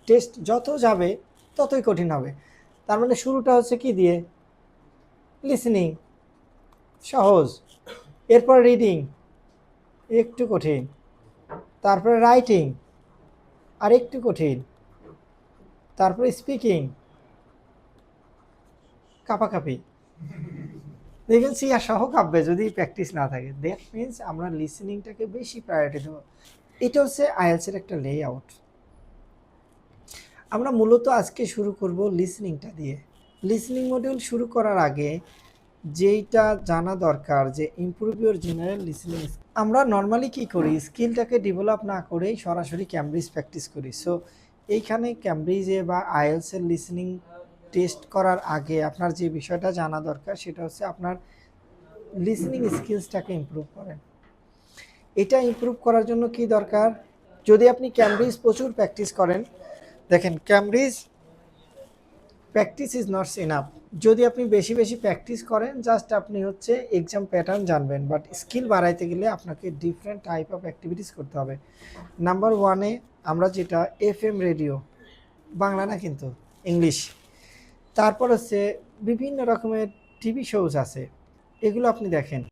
Test যত যাবে ততই কঠিন হবে। তার মানে শুরুটা হচ্ছে কি দিয়ে, লিসেনিং সহজ, এরপর রিডিং একটু কঠিন, তারপরে রাইটিং আর একটু কঠিন, তারপরে স্পিকিং কাঁপাকাঁপি। দেখবেন সিয়া সহ কাঁপবে যদি প্র্যাকটিস না থাকে। দ্যাট মিনস আমরা লিসেনিংটাকে বেশি প্রায়োরিটি দেবো। এটা হচ্ছে আইএলসের একটা লে আউট। আমরা মূলত আজকে শুরু করব লিসেনিংটা দিয়ে। লিসেনিং মডিউল শুরু করার আগে যেইটা জানা দরকার যে ইমপ্রুভ ইউর জেনারেল লিসেনিং। আমরা নর্মালি কি করি, স্কিলটাকে ডেভেলপ না করেই সরাসরি ক্যামব্রিজ প্র্যাকটিস করি। সো এইখানে ক্যামব্রিজে বা আইএলসের লিসেনিং টেস্ট করার আগে আপনার যে বিষয়টা জানা দরকার সেটা হচ্ছে আপনার লিসেনিং স্কিলসটাকে ইমপ্রুভ করেন। এটা ইমপ্রুভ করার জন্য কি দরকার, যদি আপনি ক্যামব্রিজ প্রচুর প্র্যাকটিস করেন, দেখেন Cambridge practice is not enough. যদি আপনি বেশি বেশি প্র্যাকটিস করেন জাস্ট আপনি হচ্ছে এক্সাম প্যাটার্ন জানবেন, বাট স্কিল বাড়াইতে গেলে আপনাকে ডিফারেন্ট টাইপ অফ অ্যাক্টিভিটিস করতে হবে। নাম্বার ওয়ানে আমরা যেটা এফএম রেডিও, বাংলা না কিন্তু ইংলিশ, তারপর হচ্ছে বিভিন্ন রকমের টিভি শোজ আছে, এগুলো আপনি দেখেন।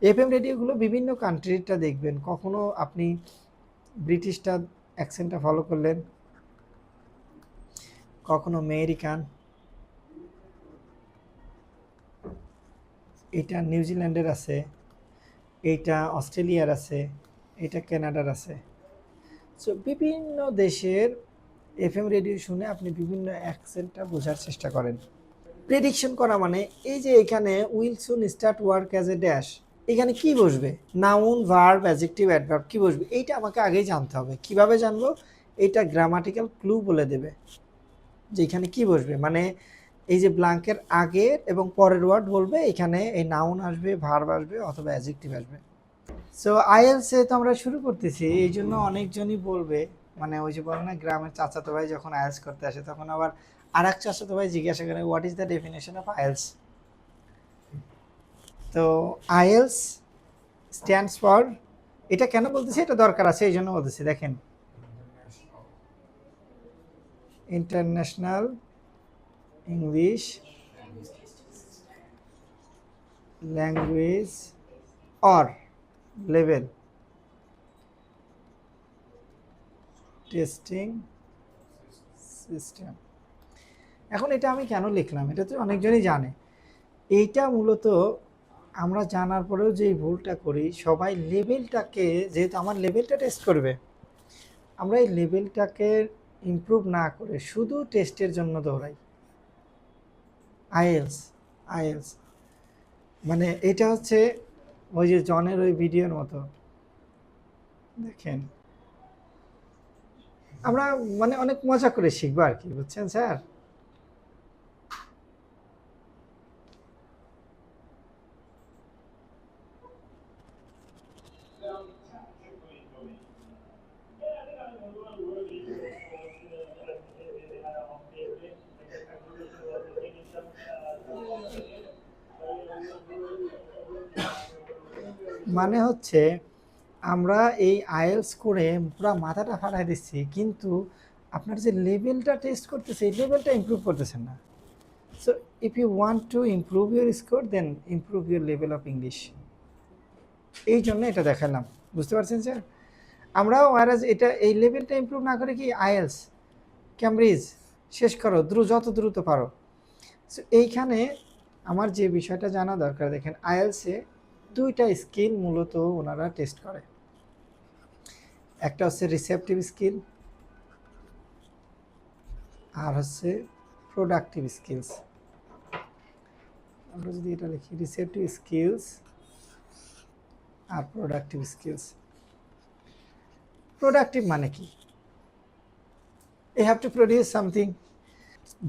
এফএম রেডিওগুলো বিভিন্ন কান্ট্রিটা দেখবেন, কখনো আপনি ব্রিটিশটা অ্যাকসেন্টটা ফলো করলেন, কখনো আমেরিকান, এটা নিউজিল্যান্ডের আছে, এইটা অস্ট্রেলিয়ার আছে, এটা কানাডার আছে। সো বিভিন্ন দেশের এফএম রেডিও শুনে আপনি বিভিন্ন অ্যাকসেন্টটা বোঝার চেষ্টা করেন। প্রেডিকশন করা মানে এই যে এখানে will soon start work as a dash, এখানে কি বসবে, নাউন ভার্ব অ্যাডজেক্টিভ অ্যাডভার্ব কি বসবে, এইটা আমাকে আগেই জানতে হবে। কিভাবে জানবো, এটা গ্রামাটিক্যাল ক্লু বলে দেবে যে এখানে কি বসবে। মানে এই যে ব্ল্যাঙ্কের আগের এবং পরের ওয়ার্ড বলবে, এখানে এই নাউন আসবে, ভার্ব আসবে অথবা অ্যাডজেক্টিভ আসবে। সো আইএলসে তো আমরা শুরু করতেছি, এই জন্য অনেকজনই বলবে, মানে ওই যে বলে না গ্রামের চাচাতো ভাই যখন আইএলস করতে আসে তখন আবার আর এক চাচাতো ভাই জিজ্ঞাসা করে what is the definition of IELTS. তো আইএলস স্ট্যান্ডস ফর, এটা কেন বলতেছি, এটা দরকার আছে এই জন্য বলতেছি। দেখেন, international English language or level testing system. এখন এটা আমি কেন লিখলাম, এটা তো অনেকজনই জানে। এইটা মূলত আমরা জানার পরেও যে ভুলটা করি, সবাই লেভেলটাকে, যেহেতু আমার লেভেলটা টেস্ট করবে, আমরা এই লেভেলটাকে ইমপ্রুভ না করে শুধু টেস্টের জন্য দৌড়াই। আইএলস আইএলস মানে এটা হচ্ছে ওই যে জনের ওই ভিডিওর মতো। দেখেন আমরা মানে অনেক মজা করে শিখবো আর কি, বুঝছেন স্যার। মানে হচ্ছে আমরা এই আইএলস করে পুরো মাথাটা ফাটাই দিচ্ছি, কিন্তু আপনার যে লেভেলটা টেস্ট করতেছে এই লেভেলটা ইমপ্রুভ করতেছেন না। So if you want to improve your score then improve your level of English. এই জন্য এটা দেখালাম, বুঝতে পারছেন স্যার। আমরাও ওয়ারাজ এটা এই লেভেলটা ইমপ্রুভ না করে কি আইএলস ক্যামব্রিজ শেষ করো যত দ্রুত পারো। সো এইখানে আমার যে বিষয়টা জানা দরকার, দেখেন আইএলসে দুইটা স্কিল মূলত ওনারা টেস্ট করে। একটা হচ্ছে রিসেপটিভ স্কিল আর হচ্ছে প্রোডাক্টিভ স্কিলস। আমরা যদি এটা লিখি রিসেপটিভ স্কিলস আর প্রোডাক্টিভ স্কিলস। প্রোডাক্টিভ মানে কি, you have to produce something.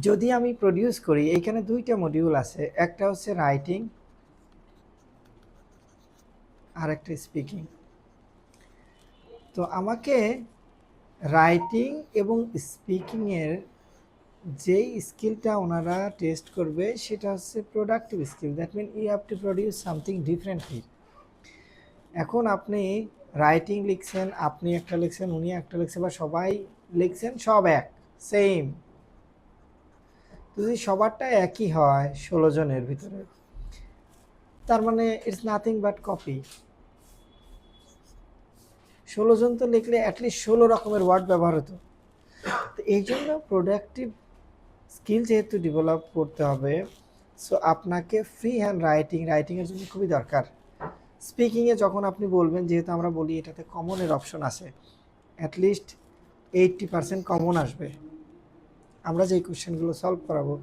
যদি আমি প্রডিউস করি, এইখানে দুইটা মডিউল আছে, একটা হচ্ছে রাইটিং আর একটা স্পিকিং। তো আমাকে রাইটিং এবং স্পিকিংয়ের যেই স্কিলটা ওনারা টেস্ট করবে সেটা হচ্ছে productive skill. That mean you have to produce something differently. এখন আপনি রাইটিং লিখছেন, আপনি একটা লিখছেন, উনি একটা লিখছে, বা সবাই লিখছেন সব এক, সেম। যদি সবারটা একই হয় 16 জনের ভিতরে, তার মানে ইটস নাথিং বাট কপি। 16 জন তো লিখলে অ্যাটলিস্ট 16 রকমের ওয়ার্ড ব্যবহার হতো। তো এই জন্য প্রোডাক্টিভ স্কিল যেহেতু ডেভেলপ করতে হবে, সো আপনাকে ফ্রি হ্যান্ড রাইটিংয়ের জন্য খুবই দরকার। স্পিকিংয়ে যখন আপনি বলবেন, যেহেতু আমরা বলি এটাতে কমনের অপশন আছে, অ্যাটলিস্ট 80% কমন আসবে আমরা যেই কোশ্চেনগুলো সলভ করাবো।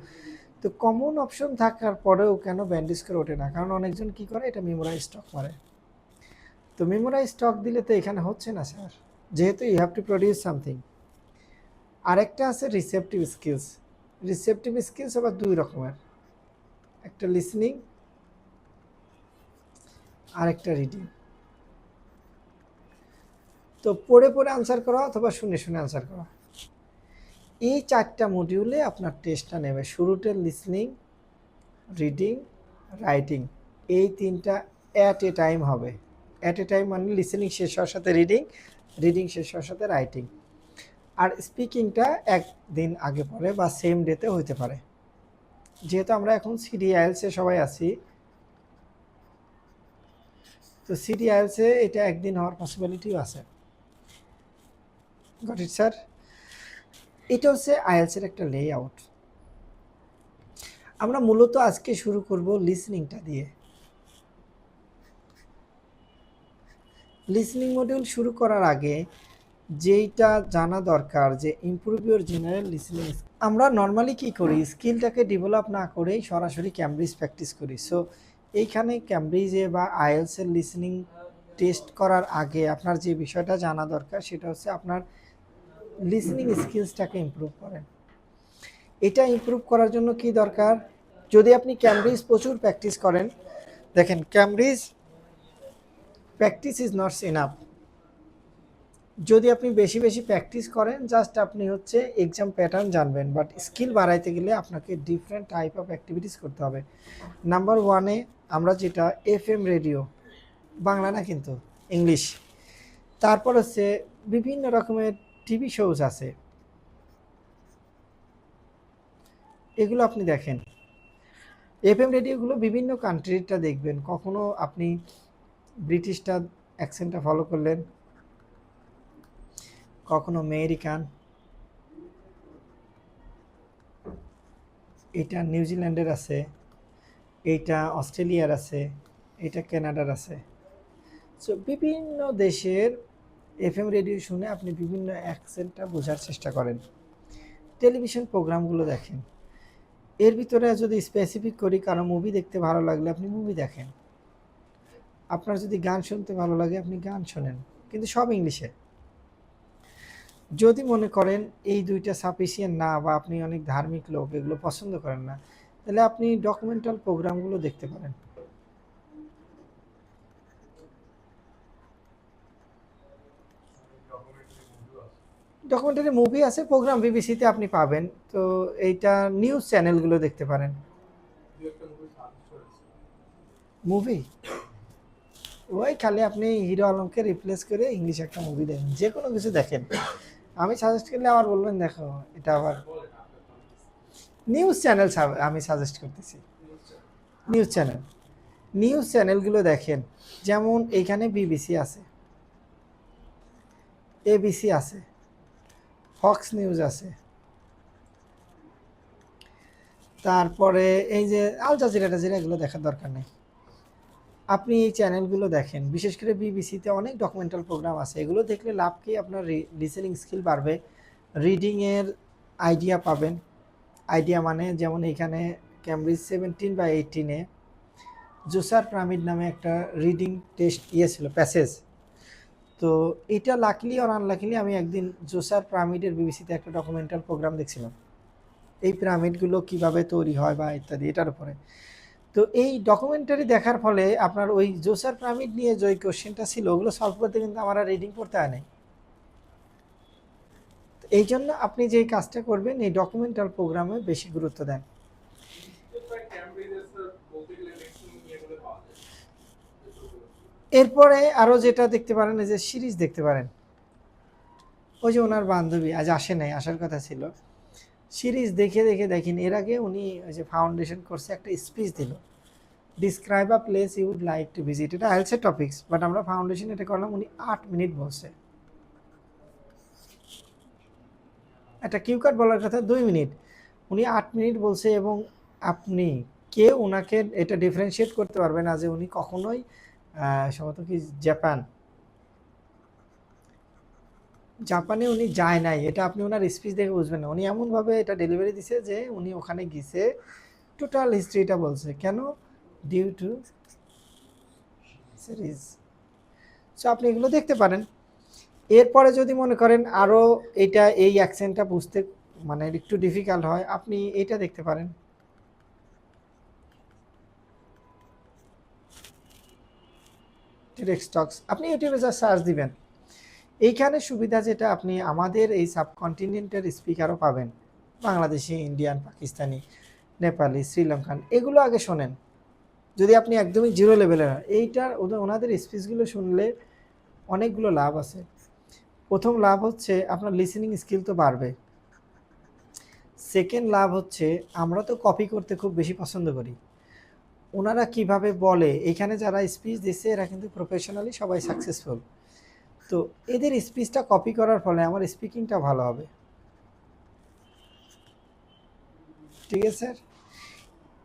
তো কমন অপশন থাকার পরেও কেন ব্যান্ডিজ করে ওঠে না? কারণ অনেকজন কি করে, এটা মেমোরাইজ স্টক মারে। তো মেমোরাইজ স্টক দিলে তো এখানে হচ্ছে না স্যার, যেহেতু you have to produce something. আরেকটা আছে রিসেপটিভ স্কিলস। রিসেপটিভ স্কিলস আবার দুই রকমের, একটা লিসনিং আর একটা রিডিং। তো পড়ে পড়ে আনসার করা অথবা শুনে শুনে আনসার করা, এই 4টা মডিউলে আপনার টেস্টটা নেবে। শুরুতে লিসনিং, রিডিং, রাইটিং, এই 3টা অ্যাট এ টাইম হবে। অ্যাট এ টাইম মানে লিসনিং শেষ হওয়ার সাথে রিডিং, রিডিং শেষ হওয়ার সাথে রাইটিং। আর স্পিকিংটা একদিন আগে পরে বা সেম ডেতে হইতে পারে। যেহেতু আমরা এখন সিডিআইএলসে সবাই আছি, তো সিডিআইএলসে এটা একদিন হওয়ার পসিবিলিটিও আছে। Got it sir? এটা হচ্ছে আইএলসের একটা লেআউট। আমরা মূলত আজকে শুরু করব লিসনিংটা দিয়ে। লিসনিং মডিউল শুরু করার আগে যেইটা জানা দরকার যে ইমপ্রুভ ইউর জেনারেল লিসনিং। আমরা নর্মালি কি করি, স্কিলটাকে ডেভেলপ না করেই সরাসরি ক্যামব্রিজ প্র্যাকটিস করি। সো এইখানে ক্যামব্রিজে বা আইএলসের লিসনিং টেস্ট করার আগে আপনার যে বিষয়টা জানা দরকার সেটা হচ্ছে আপনার লিসনিং স্কিলসটাকে ইমপ্রুভ করেন। এটা ইমপ্রুভ করার জন্য কি দরকার? যদি আপনি ক্যামব্রিজ প্রচুর প্র্যাকটিস করেন, দেখেন Cambridge practice is not enough. যদি আপনি বেশি বেশি প্র্যাকটিস করেন, জাস্ট আপনি হচ্ছে এক্সাম প্যাটার্ন জানবেন, বাট স্কিল বাড়াইতে গেলে আপনাকে ডিফারেন্ট টাইপ অফ অ্যাক্টিভিটিস করতে হবে। নাম্বার 1-এ আমরা যেটা এফএম রেডিও, বাংলা না কিন্তু ইংলিশ। তারপর হচ্ছে বিভিন্ন রকমের টিভি শোজ আছে, এগুলো আপনি দেখেন। এফএম রেডিওগুলো বিভিন্ন কান্ট্রিটা দেখবেন, কখনো আপনি ব্রিটিশটা অ্যাকসেন্টটা ফলো করলেন, কখনো আমেরিকান, এটা নিউজিল্যান্ডের আছে, এইটা অস্ট্রেলিয়ার আছে, এটা কানাডার আছে। সো বিভিন্ন দেশের এফএম রেডিও শুনে আপনি বিভিন্ন অ্যাকসেন্টটা বোঝার চেষ্টা করেন। টেলিভিশন প্রোগ্রামগুলো দেখেন। এর ভিতরে যদি স্পেসিফিক করি, কারো মুভি দেখতে ভালো লাগলে আপনি মুভি দেখেন, আপনার যদি গান শুনতে ভালো লাগে আপনি গান শোনেন, কিন্তু সব ইংলিশে। যদি মনে করেন এই দুইটা সাফিসিয়েন্ট না, বা আপনি অনেক ধার্মিক লোক, এগুলো পছন্দ করেন না, তাহলে আপনি ডকুমেন্টাল প্রোগ্রামগুলো দেখতে পারেন। ডকুমেন্টারি মুভি আছে, প্রোগ্রাম বিবিসিতে আপনি পাবেন। তো এইটা নিউজ চ্যানেলগুলো দেখতে পারেন। মুভি ওই খালি আপনি হিরো আলমকে রিপ্লেস করে ইংলিশ একটা মুভি দেখেন, যে কোনো কিছু দেখেন। আমি সাজেস্ট করলে আবার বলবেন দেখো এটা আবার নিউজ চ্যানেল। আমি সাজেস্ট করতেছি নিউজ চ্যানেল। নিউজ চ্যানেলগুলো দেখেন, যেমন এইখানে বিবিসি আছে, এবিসি আছে, ফক্স নিউজ আছে, তারপরে এই যে আল জাজিরা টাজিরা, এগুলো দেখার দরকার নেই। আপনি এই চ্যানেলগুলো দেখেন, বিশেষ করে বিবিসিতে অনেক ডকুমেন্টাল প্রোগ্রাম আছে, এগুলো দেখলে লাভ কি, আপনার লিসেনিং স্কিল বাড়বে, রিডিংয়ের আইডিয়া পাবেন। আইডিয়া মানে যেমন এখানে ক্যামব্রিজ 17/18-এ জোসার পিরামিড নামে একটা রিডিং টেস্ট ছিল, প্যাসেজ। তো এটা লাকিলি আর আনলাকিলি আমি একদিন জোসার পিরামিডের বিবিসিতে একটা ডকুমেন্টাল প্রোগ্রাম দেখছিলাম, এই পিরামিডগুলো কিভাবে তৈরি হয় বা ইত্যাদি, এটার উপরে। তো এই ডকুমেন্টারি দেখার ফলে আপনার ওই জোসার পিরামিড নিয়ে যে কোশ্চেনটা ছিল, ওগুলো সলভ করতে কিন্তু আমার রিডিং পড়তে হয় নাই। এই জন্য আপনি যে কাজটা করবেন, এই ডকুমেন্টাল প্রোগ্রামে বেশি গুরুত্ব দেন। এরপরে আরও যেটা দেখতে পারেন, এই যে সিরিজ দেখতে পারেন। ওই যে ওনার বান্ধবী আজ আসে নাই, আসার কথা ছিল, সিরিজ দেখে দেখে দেখেন এর আগে উনি ওই যে ফাউন্ডেশন কোর্সে একটা স্পিচ দিল, describe a place you would like to visit, এটা আইএলটিএস টপিকস, বাট আমরা ফাউন্ডেশন এটা করলাম, উনি 8 মিনিট বলছে। একটা কিউ কার্ড বলার কথা 2 মিনিট, উনি 8 মিনিট বলছে, এবং আপনি কেউ ওনাকে এটা ডিফারেন্সিয়েট করতে পারবে না যে উনি কখনোই সম্ভবত কি জাপানে উনি যায় নাই, এটা আপনি ওনার স্পিচ দেখে বুঝবেন না। উনি এমনভাবে এটা ডেলিভারি দিছে যে উনি ওখানে গিয়েছে, টোটাল হিস্ট্রিটা বলছে, কেন, ডিউ টু সিরিজ। সো আপনি এগুলো দেখতে পারেন। এরপরে যদি মনে করেন আরও এটা এই অ্যাকসেন্টটা বুঝতে মানে একটু ডিফিকাল্ট হয়, আপনি এটা দেখতে পারেন, টেক্সটক্স, আপনি ইউটিউবে যা সার্চ দিবেন। এইখানে সুবিধা যেটা, আপনি আমাদের এই সাবকন্টিনেন্টের স্পিকারও পাবেন, বাংলাদেশি, ইন্ডিয়ান, পাকিস্তানি, নেপালি, শ্রীলঙ্কান, এগুলো আগে শোনেন। যদি আপনি একদমই জিরো লেভেলের, এইটার ওনাদের স্পিচগুলো শুনলে অনেকগুলো লাভ আছে। প্রথম লাভ হচ্ছে আপনার লিসেনিং স্কিল তো বাড়বে। সেকেন্ড লাভ হচ্ছে আমরা তো কপি করতে খুব বেশি পছন্দ করি, ওনারা কিভাবে বলে, এখানে যারা স্পিচ দিচ্ছে এরা কিন্তু প্রফেশনালি সবাই সাকসেসফুল, তো এদের স্পিচটা কপি করার ফলে আমার স্পিকিংটা ভালো হবে। ঠিক আছে স্যার,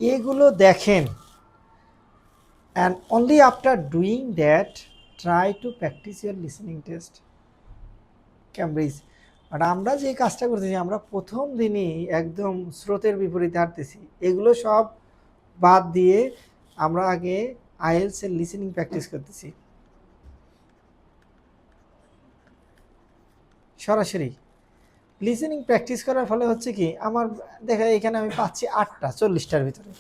এগুলো দেখেন, and only after doing that try to practise your listening test Cambridge. আর আমরা যে কাজটা করতেছি, আমরা প্রথম দিনই একদম স্রোতের বিপরীতে হাঁটতেছি, এগুলো সব বাদ দিয়ে আমরা আগে আইএলটিএস এর লিসেনিং প্র্যাকটিস করতেছি সরাসরি। লিসেনিং প্র্যাকটিস করার ফলে হচ্ছে কি, আমার দেখা এখানে আমি পাচ্ছি 8টা 40টার ভিতরে।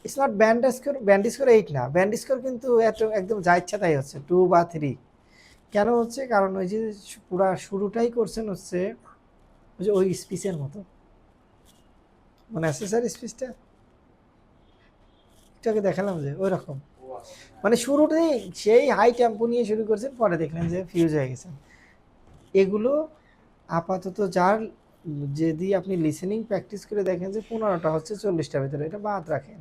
ইটস নট ব্যান্ড স্কোর 8 না, ব্যান্ড স্কোর কিন্তু এত একদম যা ইচ্ছা তাই হচ্ছে 2 বা 3। কেন হচ্ছে, কারণ ওই যে পুরা শুরুটাই করছেন হচ্ছে ওই যে ওই স্পিচের মতো, মানে আছে স্যার স্পিচটা এটাকে দেখালাম যে ওই রকম, মানে শুরুতেই সেই হাই টেম্পো নিয়ে শুরু করছেন, পরে দেখলেন যে ফিউজ হয়ে গেছেন। এগুলো আপাতত যার, যদি আপনি লিসেনিং প্র্যাকটিস করে দেখেন যে 15টা হচ্ছে 40টার ভিতরে, এটা বাদ রাখেন,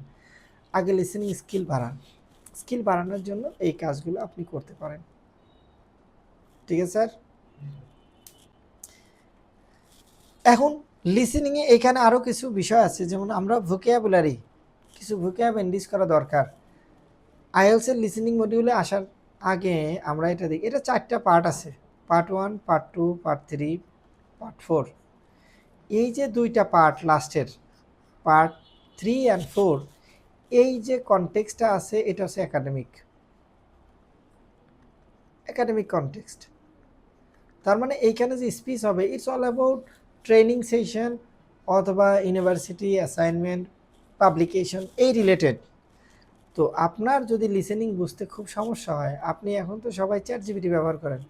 আগে লিসেনিং স্কিল বাড়ান। স্কিল বাড়ানোর জন্য এই কাজগুলো আপনি করতে পারেন। ঠিক আছে স্যার, এখন লিসেনিংয়ে এখানে আরও কিছু বিষয় আছে, যেমন আমরা ভোকাবুলারি, কিছু ভোকাব এন্ডিস করা দরকার। আইএলটিএস এর লিসেনিং মডিউলে আসার আগে আমরা এটা দেখি, এটা 4টা পার্ট আছে, পার্ট 1, পার্ট 2, পার্ট 3, পার্ট 4। এই যে 2টা পার্ট লাস্টের, পার্ট 3 অ্যান্ড 4, এই যে কনটেক্সটটা আছে এটা হচ্ছে একাডেমিক কনটেক্সট। তার মানে এইখানে যে স্পিচ হবে, it's all about training session অথবা ইউনিভার্সিটি অ্যাসাইনমেন্ট, পাবলিকেশন, এই রিলেটেড। তো আপনার যদি লিসেনিং বুঝতে খুব সমস্যা হয়, আপনি এখন তো সবাই চ্যাট জিপিটি ব্যবহার করেন,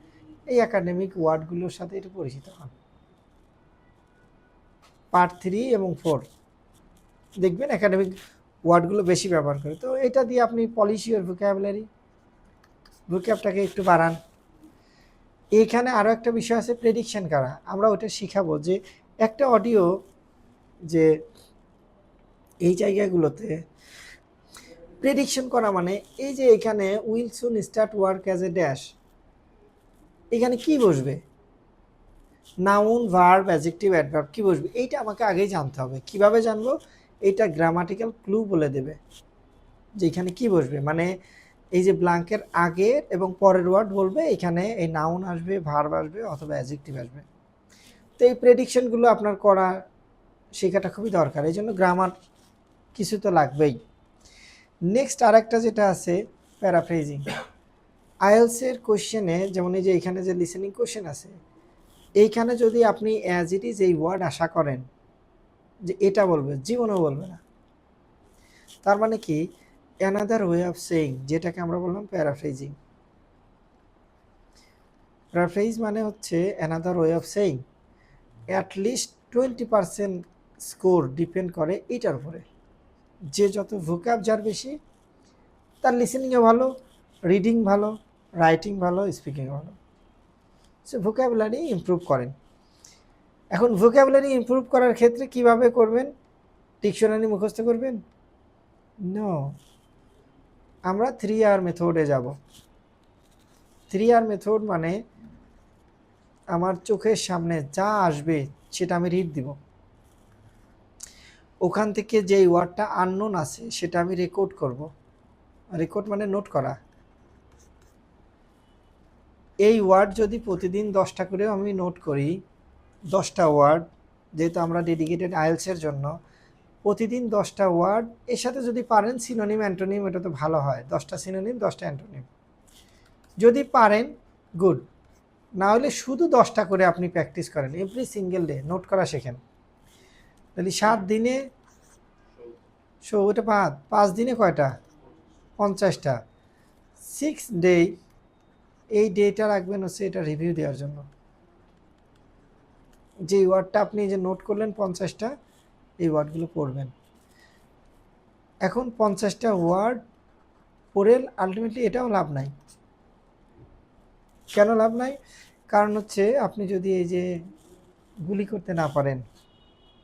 এই একাডেমিক ওয়ার্ডগুলোর সাথে একটু পরিচিত হন। পার্ট 3 এবং 4 দেখবেন একাডেমিক ওয়ার্ডগুলো বেশি ব্যবহার করে, তো এটা দিয়ে আপনি পলিশ ইউর ভোকাবুলারি, ভোকাবটাকে একটু বাড়ান। এইখানে আরও একটা বিষয় আছে প্রেডিকশন করা, আমরা ওটা শিখাবো যে একটা অডিও, যে এই জায়গাগুলোতে প্রেডিকশন করা মানে এই যে এখানে will soon start work as a dash, এখানে কি বসবে, নাউন, ভার্ব, অ্যাডজেক্টিভ, অ্যাডভার্ব, কি বসবে, এইটা আমাকে আগেই জানতে হবে। কিভাবে জানবো, এইটা গ্রামাটিক্যাল ক্লু বলে দেবে যে এখানে কি বসবে, মানে এই যে ব্ল্যাঙ্কের আগের এবং পরের ওয়ার্ড বলবে, এখানে এই নাউন আসবে, ভার্ব আসবে অথবা অ্যাডজেক্টিভ আসবে। তো এই প্রেডিকশনগুলো আপনার করা শেখাটা খুবই দরকার, এই জন্য গ্রামার কিছু তো লাগবেই। নেক্সট আরেকটা যেটা আছে প্যারাফ্রেজিং। আইএলটিএস এর কোশ্চেনে, যেমন এই যে এখানে যে লিসেনিং কোশ্চেন আছে, এইখানে যদি আপনি অ্যাজ ইট ইজ এই ওয়ার্ড আশা করেন যে এটা বলবে, জীবনেও বলবে না। তার মানে কি, অ্যানাদার ওয়ে অফ সেইং, যেটাকে আমরা বললাম প্যারাফ্রেজিং। প্যারাফ্রেজ মানে হচ্ছে another way of saying. At least 20% score depend করে এইটার উপরে, যে যত ভোকাব যার বেশি, তার লিসেনিংও ভালো, রিডিং ভালো, রাইটিং ভালো, স্পিকিং ভালো। ভোকাবুলারি ইমপ্রুভ করেন। এখন ভোকাবুলারি ইমপ্রুভ করার ক্ষেত্রে কিভাবে করবেন? ডিকশনারি মুখস্থ করবেন? নো, আমরা 3R মেথডে যাব। 3R মেথড মানে আমার চোখের সামনে যা আসবে সেটা আমি রিড দিব, ওখান থেকে যেই ওয়ার্ডটা আননোন আছে সেটা আমি রেকর্ড করব। রেকর্ড মানে নোট করা। এই ওয়ার্ড যদি প্রতিদিন 10টা করেও আমি নোট করি, 10টা ওয়ার্ড, যেহেতু আমরা ডেডিকেটেড আইএলসের জন্য প্রতিদিন 10টা ওয়ার্ড, এর সাথে যদি পারেন সিনোনিম অ্যান্টোনিম, এটা তো ভালো হয়, 10টা সিনোনিম 10টা অ্যান্টোনিম যদি পারেন গুড, না হলে শুধু 10টা করে আপনি প্র্যাকটিস করেন এভরি সিঙ্গেল ডে, নোট করা শেখেন। তাহলে 7 দিনে ওটা 5 দিনে কয়টা? 50টা। 6 ডে, এই ডেটা রাখবেন হচ্ছে এটা রিভিউ দেওয়ার জন্য। যে ওয়ার্ডটা আপনি যে নোট করলেন 50টা, এই ওয়ার্ডগুলো পড়বেন। এখন 50টা ওয়ার্ড পড়ে আলটিমেটলি এটাও লাভ নাই। কেন লাভ নাই? কারণ হচ্ছে আপনি যদি এই যে গুলি করতে না পারেন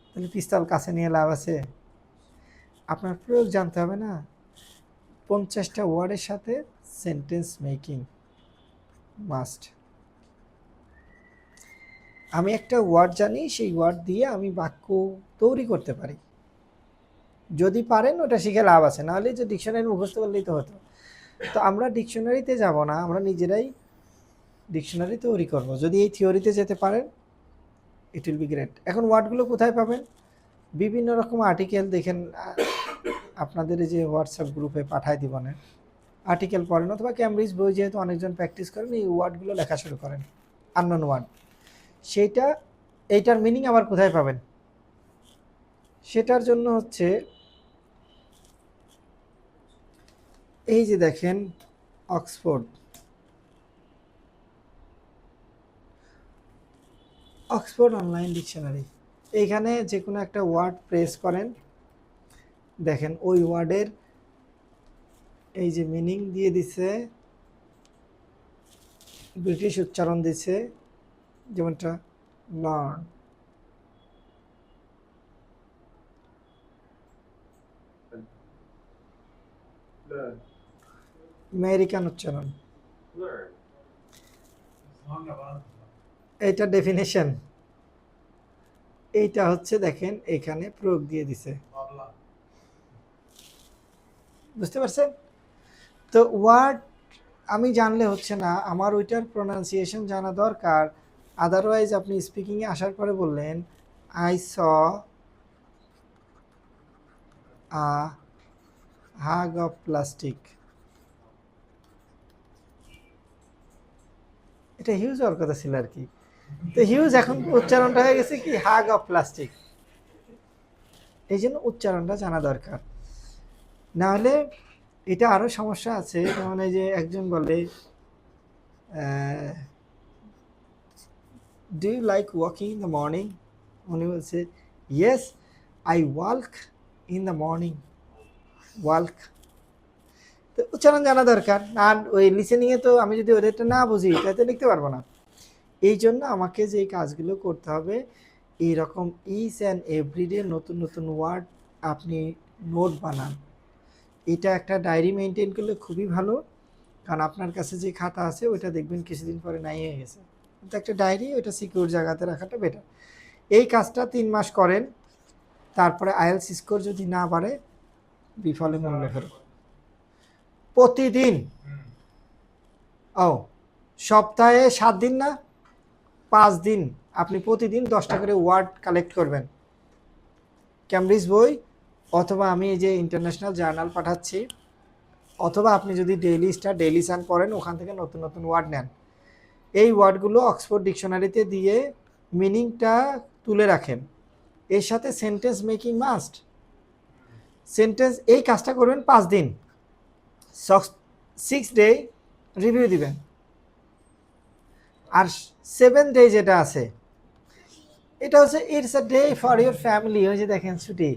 তাহলে পিস্তল কাছে নিয়ে লাভ আছে? আপনার প্রয়োগ জানতে হবে না? 50টা ওয়ার্ডের সাথে সেন্টেন্স মেকিং মাস্ট। আমি একটা ওয়ার্ড জানি, সেই ওয়ার্ড দিয়ে আমি বাক্য তৈরি করতে পারি। যদি পারেন ওটা শিখে লাভ আছে, নাহলে যে ডিকশনারি মুখস্থ করলেই তো হতো। তো আমরা ডিকশনারিতে যাব না, আমরা নিজেরাই ডিকশনারি তৈরি করব। যদি এই থিওরিতে যেতে পারেন ইট উইল বি গ্রেট। এখন ওয়ার্ডগুলো কোথায় পাবেন? বিভিন্ন রকম আর্টিকেল দেখেন, আপনাদের এই যে হোয়াটসঅ্যাপ গ্রুপে পাঠায় দিব না, আর্টিকেল পড়েন, অথবা ক্যামব্রিজ বই যেহেতু অনেকজন প্র্যাকটিস করেন, এই ওয়ার্ডগুলো লেখা শুরু করেন, আননোন ওয়ার্ড। এইটার মিনিং আবার কোথায় পাবেন? সেটার জন্য হচ্ছে এই যে দেখেন অক্সফোর্ড অনলাইন ডিকশনারি, এইখানে যে কোনো একটা ওয়ার্ড প্রেস করেন, দেখেন ওই ওয়ার্ডের এই যে মিনিং দিয়ে দিছে, ব্রিটিশ উচ্চারণ দিছে, যেমনটা লার্ন, আমেরিকান উচ্চারণ, এইটা ডেফিনেশন, এইটা হচ্ছে দেখেন এখানে প্রয়োগ দিয়ে দিছে। বুঝতে পারছেন? তো ওয়ার্ড আমি জানলে হচ্ছে না, আমার ওইটার প্রোনাউন্সিয়েশন জানা দরকার। আদারওয়াইজ আপনি স্পিকিংয়ে আসার পরে বললেন I saw a hug of plastic, এটা হিউজ হওয়ার কথা ছিল আর কি। তো হিউজ এখন উচ্চারণটা হয়ে গেছে কি হাগ অফ প্লাস্টিক। এই জন্য উচ্চারণটা জানা দরকার, না হলে এটা আরও সমস্যা আছে। যেমন এই যে একজন বলে do you like walking in the morning, উনি বলছে yes I walk in the morning, walk. তো উচ্চারণ জানা দরকার। আর ওই লিসেনিংয়ে তো আমি যদি ওদেরটা না বুঝি তাতে লিখতে পারবো না। এই জন্য আমাকে যে কাজগুলো করতে হবে, এইরকম ইচ অ্যান্ড এভরিডে নতুন নতুন ওয়ার্ড আপনি নোট বানান। এটা একটা ডায়েরি মেনটেন করলে খুবই ভালো, কারণ আপনার কাছে যে খাতা আছে ওইটা দেখবেন কিছুদিন পরে নাই হয়ে গেছে, কিন্তু একটা ডায়েরি ওইটা সিকিউর জায়গাতে রাখাটা বেটার। এই কাজটা 3 মাস করেন, তারপরে আইএলস স্কোর যদি না বাড়ে বিফলে মূল্য ফেরত। প্রতিদিন, ও সপ্তাহে 7 দিন না 5 দিন আপনি প্রতিদিন 10টা করে ওয়ার্ড কালেক্ট করবেন। ক্যামব্রিজ বই অথবা আমি এই যে ইন্টারন্যাশনাল জার্নাল পাঠাচ্ছি, অথবা আপনি যদি ডেইলি স্টার, ডেইলি সান পড়েন, ওখান থেকে নতুন নতুন ওয়ার্ড নেন। এই ওয়ার্ডগুলো অক্সফোর্ড ডিকশনারিতে দিয়ে মিনিংটা তুলে রাখেন। এর সাথে সেন্টেন্স মেকিং মাস্ট। সেন্টেন্স, এই কাজটা করবেন 5 দিন, 6 ডে রিভিউ দিবেন। আর 7 ডে যেটা আছে, এটা হচ্ছে it's a day for your family. ওই যে দেখেন ছুটি,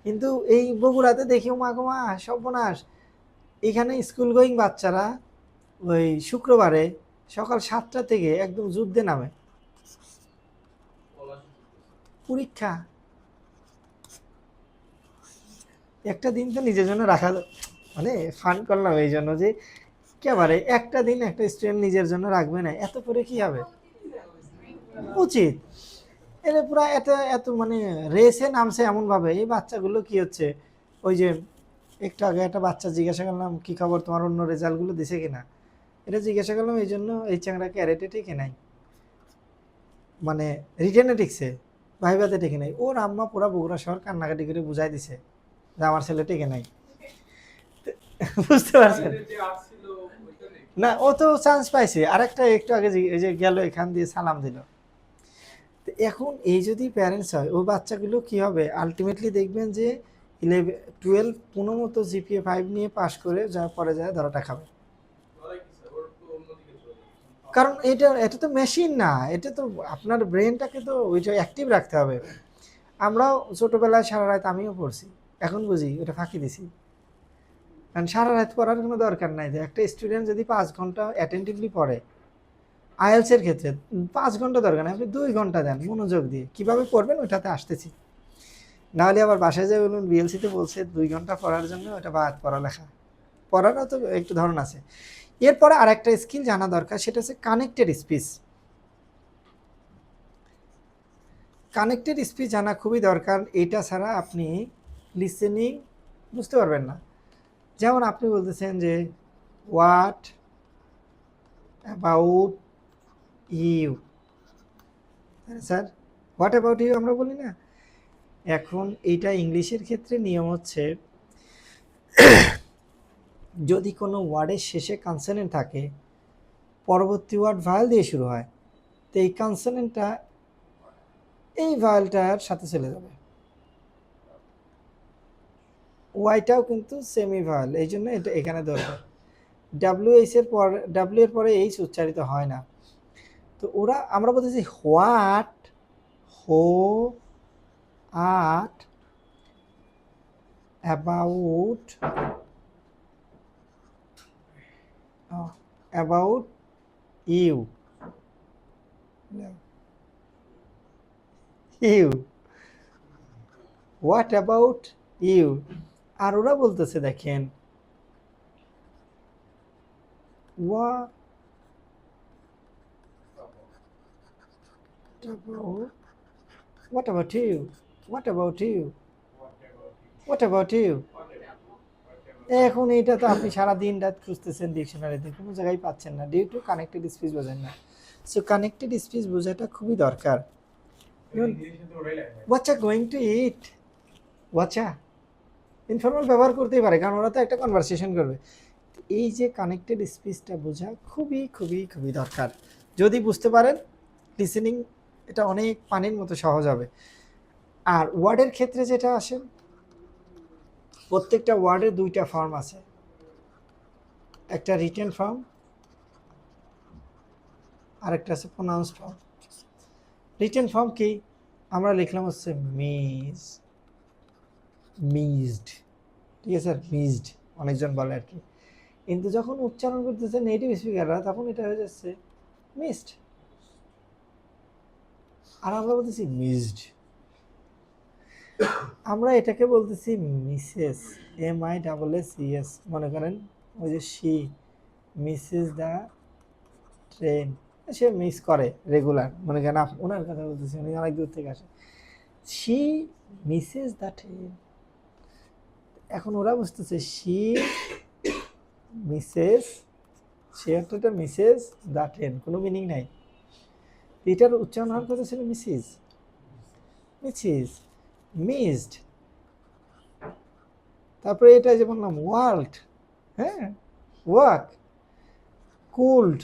কিন্তু এই বগুড়াতে দেখি মা মা সর্বনাশ, এখানে স্কুল গোয়িং বাচ্চারা ওই শুক্রবারে সকাল 7টা থেকে একদম যুদ্ধে নামে। পরীক্ষা একটা দিন তো নিজের জন্য রাখা, মানে ফান করলাম এই জন্য যে একেবারে একটা দিন একটা স্টুডেন্ট নিজের জন্য রাখবে না, এত করে কি হবে? উচিত। এটা পুরো এত এত মানে রেসে নামছে এমনভাবে, এই বাচ্চাগুলো কি হচ্ছে, ওই যে একটু আগে একটা বাচ্চা জিজ্ঞাসা করলাম কি খবর তোমার, অন্য রেজাল্টগুলো দিছে কিনা, এটা জিজ্ঞাসা করলাম এই জন্য এই চ্যাংরা ক্যারেটে টেকে নাই, মানে রিটেনে টিকছে, ভাইভাতে টেকে নাই। ওর আম্মা পুরা বগুড়া শহর কান্নাকাটি করে বুঝাই দিছে যে আমার ছেলে টেকে নাই। বুঝতে পারছেন? না, ও তো চান্স পাইছে। আরেকটা একটু আগে এই যে গেল এখান দিয়ে সালাম দিল। এখন এই যদি প্যারেন্টস হয়, ওই বাচ্চাগুলো কি হবে, আলটিমেটলি দেখবেন যে 11 12 কোনো মতো জিপিএ 5 নিয়ে পাশ করে যা পরে যায় ধরাটা খাবে। কারণ এটা তো মেশিন না, এটা তো আপনার ব্রেনটাকে তো ওইটা অ্যাক্টিভ রাখতে হবে। আমরাও ছোটবেলায় সারা রাত, আমিও পড়ছি, এখন বুঝি ওটা ফাঁকি দিছি। কারণ সারা রাত পড়ার কোনো দরকার নাই। যে একটা স্টুডেন্ট যদি 5 ঘন্টা অ্যাটেন্টিভলি পড়ে, আইএলসের ক্ষেত্রে 5 ঘন্টা দরকার নেই, আপনি 2 ঘন্টা দেন মনোযোগ দিয়ে, কিভাবে পড়বেন ওটাতে আসতেছি। নাহলে আবার বাসায় যাই বলুন বিএলসিতে বলছে 2 ঘন্টা পড়ার জন্য, ওটা বাদ, পড়ালেখা পড়ারও তো একটু ধরন আছে। এরপরে আরেকটা স্কিল জানা দরকার, সেটা হচ্ছে কানেক্টেড স্পিচ। কানেক্টেড স্পিচ জানা খুবই দরকার, এটা ছাড়া আপনি লিসেনিং বুঝতে পারবেন না। যেমন আপনি বলতেছেন যে what about you, sir what about you আমরা বলি না। এখন এইটা ইংলিশের ক্ষেত্রে নিয়ম হচ্ছে, যদি কোনো ওয়ার্ডের শেষে কনসোনেন্ট থাকে, পরবর্তী ওয়ার্ড ভায়েল দিয়ে শুরু হয়, তো এই কনসোনেন্টটা এই ভায়েলটার সাথে চলে যাবে। ওয়াইটাও কিন্তু সেমি ভায়েল, এই জন্য এটা এখানে দরকার। ডাব্লিউ এর পরে এইচ উচ্চারিত হয় না। তো আমরা বলতেছি হোয়াট, হো, আট, about, about you, you, what about you. আর ওরা বলতেছে দেখেন, what about you, what about you, what about you. এখন এইটা তো আপনি সারা দিন রাত খুঁজতেছেন ডিকশনারিতে, কোনো জায়গায় পাচ্ছেন না, ডিউ টু কানেক্টেড স্পিচ বোঝেন না। সো কানেক্টেড স্পিচ বোঝাটা খুবই দরকার। বাচ্চা গোয়িং টু ইট, বাচ্চা ইনফর্মাল ব্যবহার করতেই পারে, কারণ ওরা তো একটা কনভারসেশন করবে। এই যে কানেক্টেড স্পিচটা বোঝা খুবই খুবই খুবই দরকার। যদি বুঝতে পারেন লিসেনিং, এটা অনেক পানির মতো সহজ হবে। আর ওয়ার্ডের ক্ষেত্রে যেটা আসে, প্রত্যেকটা ওয়ার্ডের 2টা ফর্ম আছে, একটা রিটেন ফর্ম আর একটা আছে প্রোনাউন্সড ফর্ম। রিটেন ফর্ম কি, আমরা লিখলাম হচ্ছে মিজড, ঠিক আছে স্যার, মিজড অনেকজন বলে আর কি, কিন্তু যখন উচ্চারণ করতেছে নেটিভ স্পিকাররা তখন এটা হয়ে যাচ্ছে মিসড, আর আমরা বলতেছি মিজড। আমরা এটাকে বলতেছি মিসেস, MISSES, মনে করেন ওই যে she Mrs the train, say miss করে রেগুলার, মনে করেন ওনার কথা বলতেছি, উনি অনেক দূর থেকে আসে, শি মিসেস দ্য ট্রেন। এখন ওরা বুঝতেছে শি মিসেস, সে অর্থটা মিসেস দ্য ট্রেন, কোনো মিনিং নাই। এটার উচ্চারণ হওয়ার কথা ছিল মিসিস, মিসিস, মিসড। তারপরে এটা যে বললাম ওয়ার্ল্ড, হ্যাঁ, ওয়াক, কুল্ড।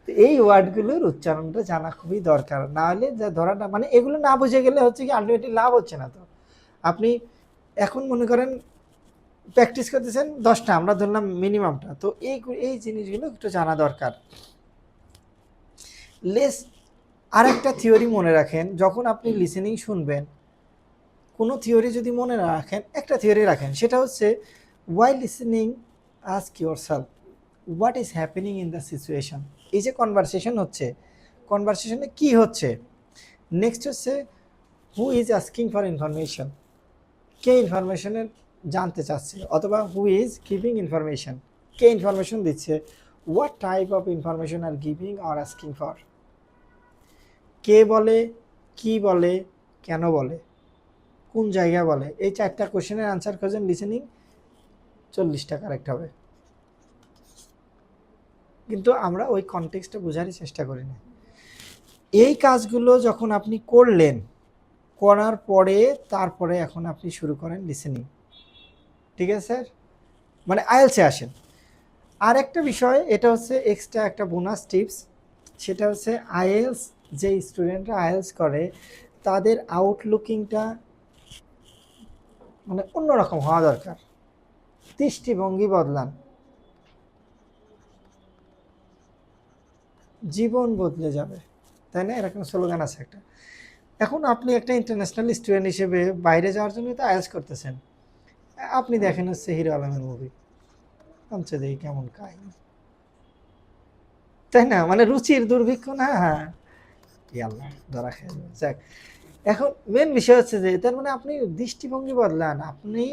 এই ওয়ার্ডগুলোর উচ্চারণটা জানা খুবই দরকার, না হলে যা ধরাটা, মানে এগুলো না বুঝে গেলে হচ্ছে কি আলটিমেটলি লাভ হচ্ছে না। তো আপনি এখন মনে করেন প্র্যাকটিস করতেছেন 10টা, আমরা ধরলাম মিনিমামটা, তো এই জিনিসগুলো একটু জানা দরকার। আরেকটা থিওরি মনে রাখেন, যখন আপনি লিসেনিং শুনবেন, কোনো থিওরি যদি মনে রাখেন, একটা থিওরি রাখেন, সেটা হচ্ছে why listening ask yourself, what is happening in the situation, এই যে কনভারসেশন হচ্ছে, কনভারসেশনে কি হচ্ছে। নেক্সট হচ্ছে who is asking for information, কে ইনফরমেশনের জানতে চাচ্ছে, অথবা হু ইজ গিভিং ইনফরমেশন, কে ইনফরমেশন দিচ্ছে। What type of information are giving আর আস্কিং ফর, কে বলে, কি বলে, কেন বলে, কোন জায়গায় বলে। এই 4টা কোশ্চেনের আনসার খোঁজেন লিসেনিং, 40টা কারেক্ট হবে। কিন্তু আমরা ওই কনটেক্সটটা বোঝারই চেষ্টা করি না। এই কাজগুলো যখন আপনি করলেন, করার পরে তারপরে এখন আপনি শুরু করেন লিসেনিং। ঠিক আছে স্যার, মানে আইএলসে আসেন। আর একটা বিষয়, এটা হচ্ছে এক্সট্রা একটা বোনাস টিপস, সেটা হচ্ছে আইএলস, যে স্টুডেন্টরা আইএলস করে তাদের আউটলুকিংটা মানে অন্যরকম হওয়া দরকার। দৃষ্টিভঙ্গি বদলান, জীবন বদলে যাবে, তাই না? এরকম স্লোগান আছে একটা। এখন আপনি একটা ইন্টারন্যাশনাল স্টুডেন্ট হিসেবে বাইরে যাওয়ার জন্য তো আইএলস করতেছেন, আপনি দেখেন হচ্ছে হিরো আলমের মুভি, আনছে দেখি কেমন কাহিনী, তাই না? মানে রুচির দুর্ভিক্ষ না, হ্যাঁ আল্লাহ ধরা খেয়ে যাবে। যাক, এখন মেন বিষয় হচ্ছে যে তার মানে আপনি দৃষ্টিভঙ্গি বদলান, আপনি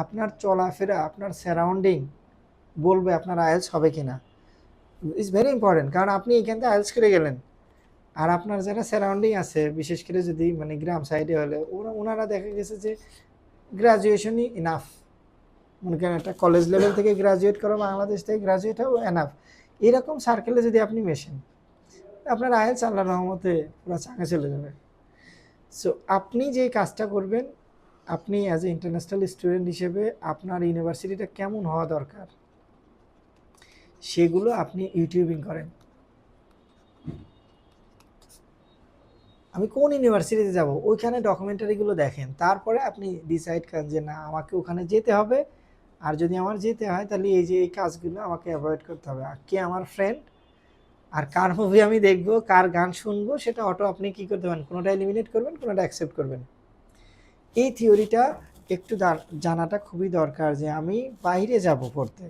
আপনার চলাফেরা, আপনার সারাউন্ডিং বলবে আপনার আইএলস হবে কিনা। ইটস ভেরি ইম্পর্টেন্ট, কারণ আপনি এখান থেকে আইএলস করে গেলেন, আর আপনার যারা সারাউন্ডিং আছে, বিশেষ করে যদি মানে গ্রাম সাইডে হলে ওনারা দেখা গেছে যে গ্রাজুয়েশনই ইনাফ, মনে করেন একটা কলেজ লেভেল থেকে গ্রাজুয়েট করো, বাংলাদেশ থেকে গ্রাজুয়েট হও, এনাফ। এরকম সার্কেলে যদি আপনি মেশেন, আপনার আইএলস আল্লাহর রহমতে পুরো চাঙে চলে যাবে। সো আপনি যে কাজটা করবেন, আপনি অ্যাজ এ ইন্টারন্যাশনাল স্টুডেন্ট হিসেবে আপনার ইউনিভার্সিটিটা কেমন হওয়া দরকার, সেগুলো আপনি ইউটিউবিং করেন। আমি কোন ইউনিভার্সিটিতে যাব, ওইখানে ডকুমেন্টারিগুলো দেখেন, তারপরে আপনি ডিসাইড করেন যে না আমাকে ওখানে যেতে হবে। আর যদি আমার যেতে হয় তাহলে এই যে এই কাজগুলো আমাকে অ্যাভয়েড করতে হবে। আর কে আমার ফ্রেন্ড, আর কার মুভি আমি দেখব, কার গান শুনবো, সেটা অটো আপনি কি করতে পারেন, কোনোটা এলিমিনেট করবেন, কোনোটা অ্যাকসেপ্ট করবেন। এই থিওরিটা একটু জানাটা খুবই দরকার, যে আমি বাইরে যাব পড়তে,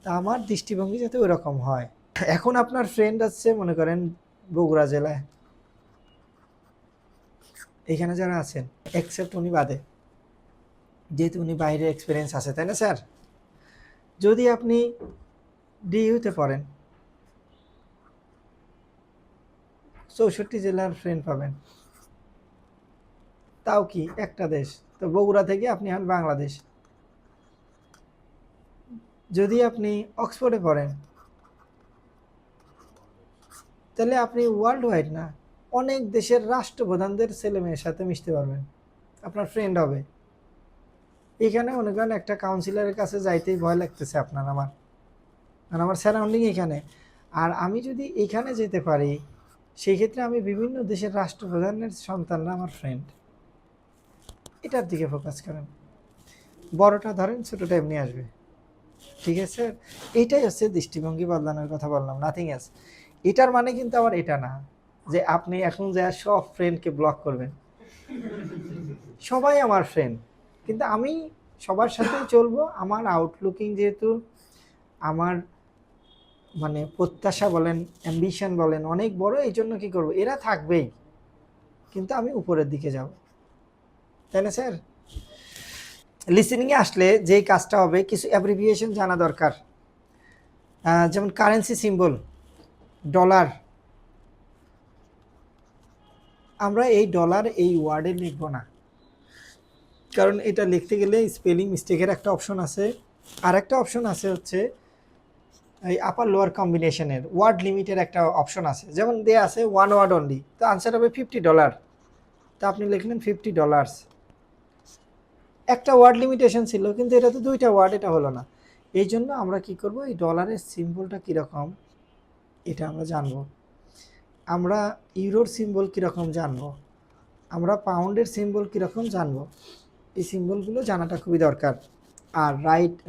তা আমার দৃষ্টিভঙ্গি যাতে ওইরকম হয়। এখন আপনার ফ্রেন্ড আছে মনে করেন বগুড়া জেলায়, এখানে যারা আছেন এক্সেপ্ট উনি বাদে, যেহেতু উনি বাইরে এক্সপিরিয়েন্স আছে, তাই না স্যার? যদি আপনি ডিইউতে পড়েন, 64 জেলার ফ্রেন্ড পাবেন, তাও কি একটা দেশ, তো বগুড়া থেকে আপনি হন বাংলাদেশ। যদি আপনি অক্সফোর্ডে পড়েন, তাহলে আপনি ওয়ার্ল্ড ওয়াইড না, অনেক দেশের রাষ্ট্রপ্রধানদের ছেলে মেয়ের সাথে মিশতে পারবেন, আপনার ফ্রেন্ড হবে। এখানে মনে করেন একটা কাউন্সিলরের কাছে যাইতেই ভয় লাগতেছে আপনার আমার, আর আমার সারাউন্ডিং এখানে। আর আমি যদি এখানে যেতে পারি, সেই ক্ষেত্রে আমি বিভিন্ন দেশের রাষ্ট্রপ্রধানের সন্তানরা আমার ফ্রেন্ড। এটার দিকে ফোকাস করেন, বড়টা ধরেন, ছোটোটা এমনি আসবে। ঠিক আছে, এইটাই হচ্ছে দৃষ্টিভঙ্গি বদলানোর কথা বললাম, নাথিং এলস। এটার মানে কিন্তু আবার এটা না যে আপনি এখন যা সব ফ্রেন্ডকে ব্লক করবেন, সবাই আমার ফ্রেন্ড, কিন্তু আমি সবার সাথেই চলবো। আমার আউটলুকিং যেহেতু, আমার মানে প্রত্যাশা বলেন, অ্যাম্বিশন বলেন অনেক বড়, এই জন্য কী করবো, এরা থাকবেই, কিন্তু আমি উপরের দিকে যাব, তাই না স্যার? লিসেনিংয়ে আসলে যেই কাজটা হবে, কিছু অ্যাব্রিভিয়েশন জানা দরকার। যেমন কারেন্সি সিম্বল, ডলার, আমরা এই ডলার এই ওয়ার্ডে লিখব না, কারণ এটা লিখতে গেলে স্পেলিং মিস্টেকের একটা অপশন আছে। আর একটা অপশন আছে হচ্ছে এই আপার লোয়ার কম্বিনেশনের ওয়ার্ড লিমিটের একটা অপশন আছে, যেমন দেয়া আছে ওয়ান ওয়ার্ড অনলি, তো আনসার হবে $50, তা আপনি লিখলেন $50। একটা ওয়ার্ড লিমিটেশন ছিল, কিন্তু এটা তো 2টা ওয়ার্ড, এটা হলো না। এই জন্য আমরা কি করব, এই ডলারের সিম্বলটা কীরকম এটা আমরা জানবো, আমরা ইউরোর সিম্বল কীরকম জানবো, আমরা পাউন্ডের সিম্বল কীরকম জানবো, এই সিম্বলগুলো জানাটা খুবই দরকার। আর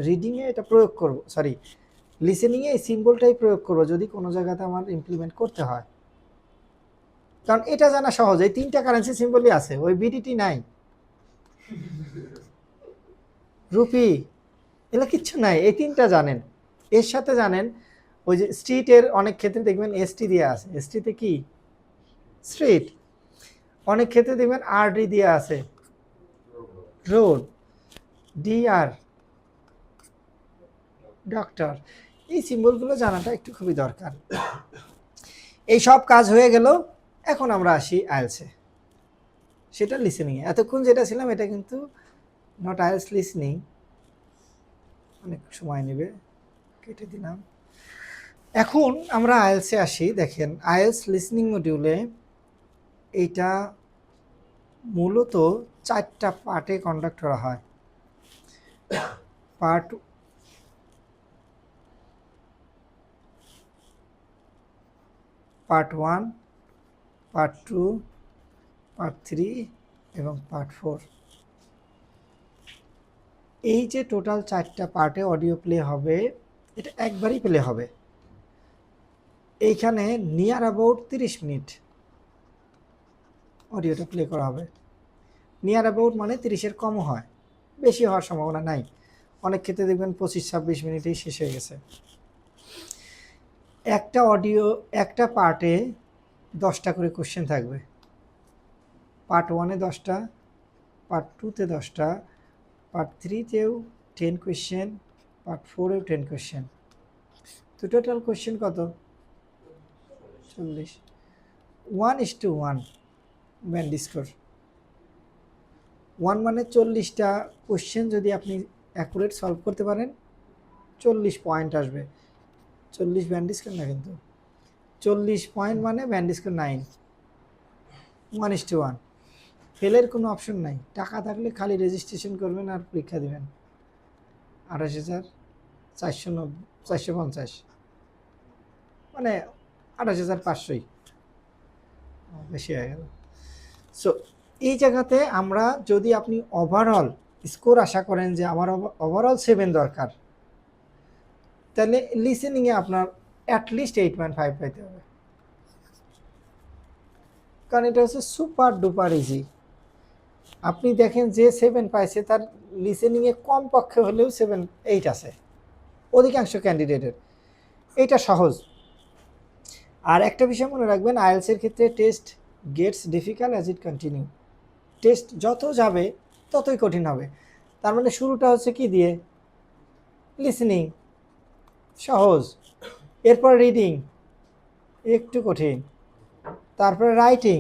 রিডিংয়ে এটা প্রয়োগ করব, সরি লিসেনিংয়ে এই সিম্বলটাই প্রয়োগ করবো যদি কোনো জায়গাতে আমার ইমপ্লিমেন্ট করতে হয়, কারণ এটা জানা সহজ। এই 3টা কারেন্সি সিম্বলই আছে, ওই বিডিটি নাই, রুপি, এগুলো কিচ্ছু নাই, এই 3টা জানেন। এর সাথে জানেন ওই যে স্ট্রিটের অনেক ক্ষেত্রে দেখবেন এসটি দিয়ে আছে, এসটিতে কি স্ট্রিট, অনেক ক্ষেত্রে দেখবেন আরডি দিয়ে আছে রোড, ডিআর ডক্টর। এই সিম্বলগুলো জানাটা একটু খুবই দরকার। এই সব কাজ হয়ে গেল, এখন আমরা আসি আইএলসে, সেটা লিসেনিং। এতক্ষণ যেটা ছিলাম এটা কিন্তু নট আইএলস লিসনিং, অনেক সময় নেবে, কেটে দিলাম। এখন আমরা আইএলসে আসি। দেখেন আইএলস লিসনিং মডিউলে এইটা মূলত 4টা পার্টে কন্ডাক্ট করা হয়। পার্ট পার্ট 1, পার্ট 2, পার্ট 3 এবং পার্ট 4। এই যে টোটাল 4টা পার্টে অডিও প্লে হবে, এটা একবারই প্লে হবে। এইখানে নিয়ার অ্যাবাউট 30 মিনিট অডিওটা প্লে করা হবে। নিয়ার অ্যাবাউট মানে 30-এর কমও হয়, বেশি হওয়ার সম্ভাবনা নাই। অনেক ক্ষেত্রে দেখবেন 25-26 মিনিটেই শেষ হয়ে গেছে। একটা অডিও, একটা পার্টে 10টা করে কোশ্চেন থাকবে। পার্ট 1-এ 10টা, পার্ট 2-তে 10টা, পার্ট 3-তেও 10 কোয়েশ্চেন, পার্ট 4-এও 10 কোয়েশ্চেন। তো টোটাল কোয়েশ্চেন কত? 40। 1:1 ব্যান্ড স্কোর। 1 মানে 40টা কোয়েশ্চেন যদি আপনি অ্যাকুরেট সলভ করতে পারেন 40 পয়েন্ট আসবে। 40 ব্যান্ড স্কোর না, কিন্তু 40 পয়েন্ট মানে ব্যান্ড স্কোর 9। 1:1, ফেলের কোনো অপশন নাই। টাকা থাকলে খালি রেজিস্ট্রেশন করবেন আর পরীক্ষা দেবেন। 28,450, মানে 28,500ই বেশি হয়ে গেল। সো এই জায়গাতে আমরা, যদি আপনি ওভারঅল স্কোর আশা করেন যে আমার ওভারঅল 7 দরকার, তাহলে লিসেনিংয়ে আপনার অ্যাটলিস্ট 8.5 পাইতে হবে, কারণ এটা হচ্ছে সুপার ডুপার ইজি। আপনি দেখেন যে 7 পাইছে তার লিসেনিংয়ে কমপক্ষে হলেও 7-8 আছে অধিকাংশ ক্যান্ডিডেটের। এটা সহজ। আর একটা বিষয় মনে রাখবেন, আইএলসের ক্ষেত্রে test gets difficult as it continue. Test যত যাবে ততই কঠিন হবে। তার মানে শুরুটা হচ্ছে কি দিয়ে? লিসেনিং, সহজ। এরপর রিডিং, একটু কঠিন। তারপরে রাইটিং,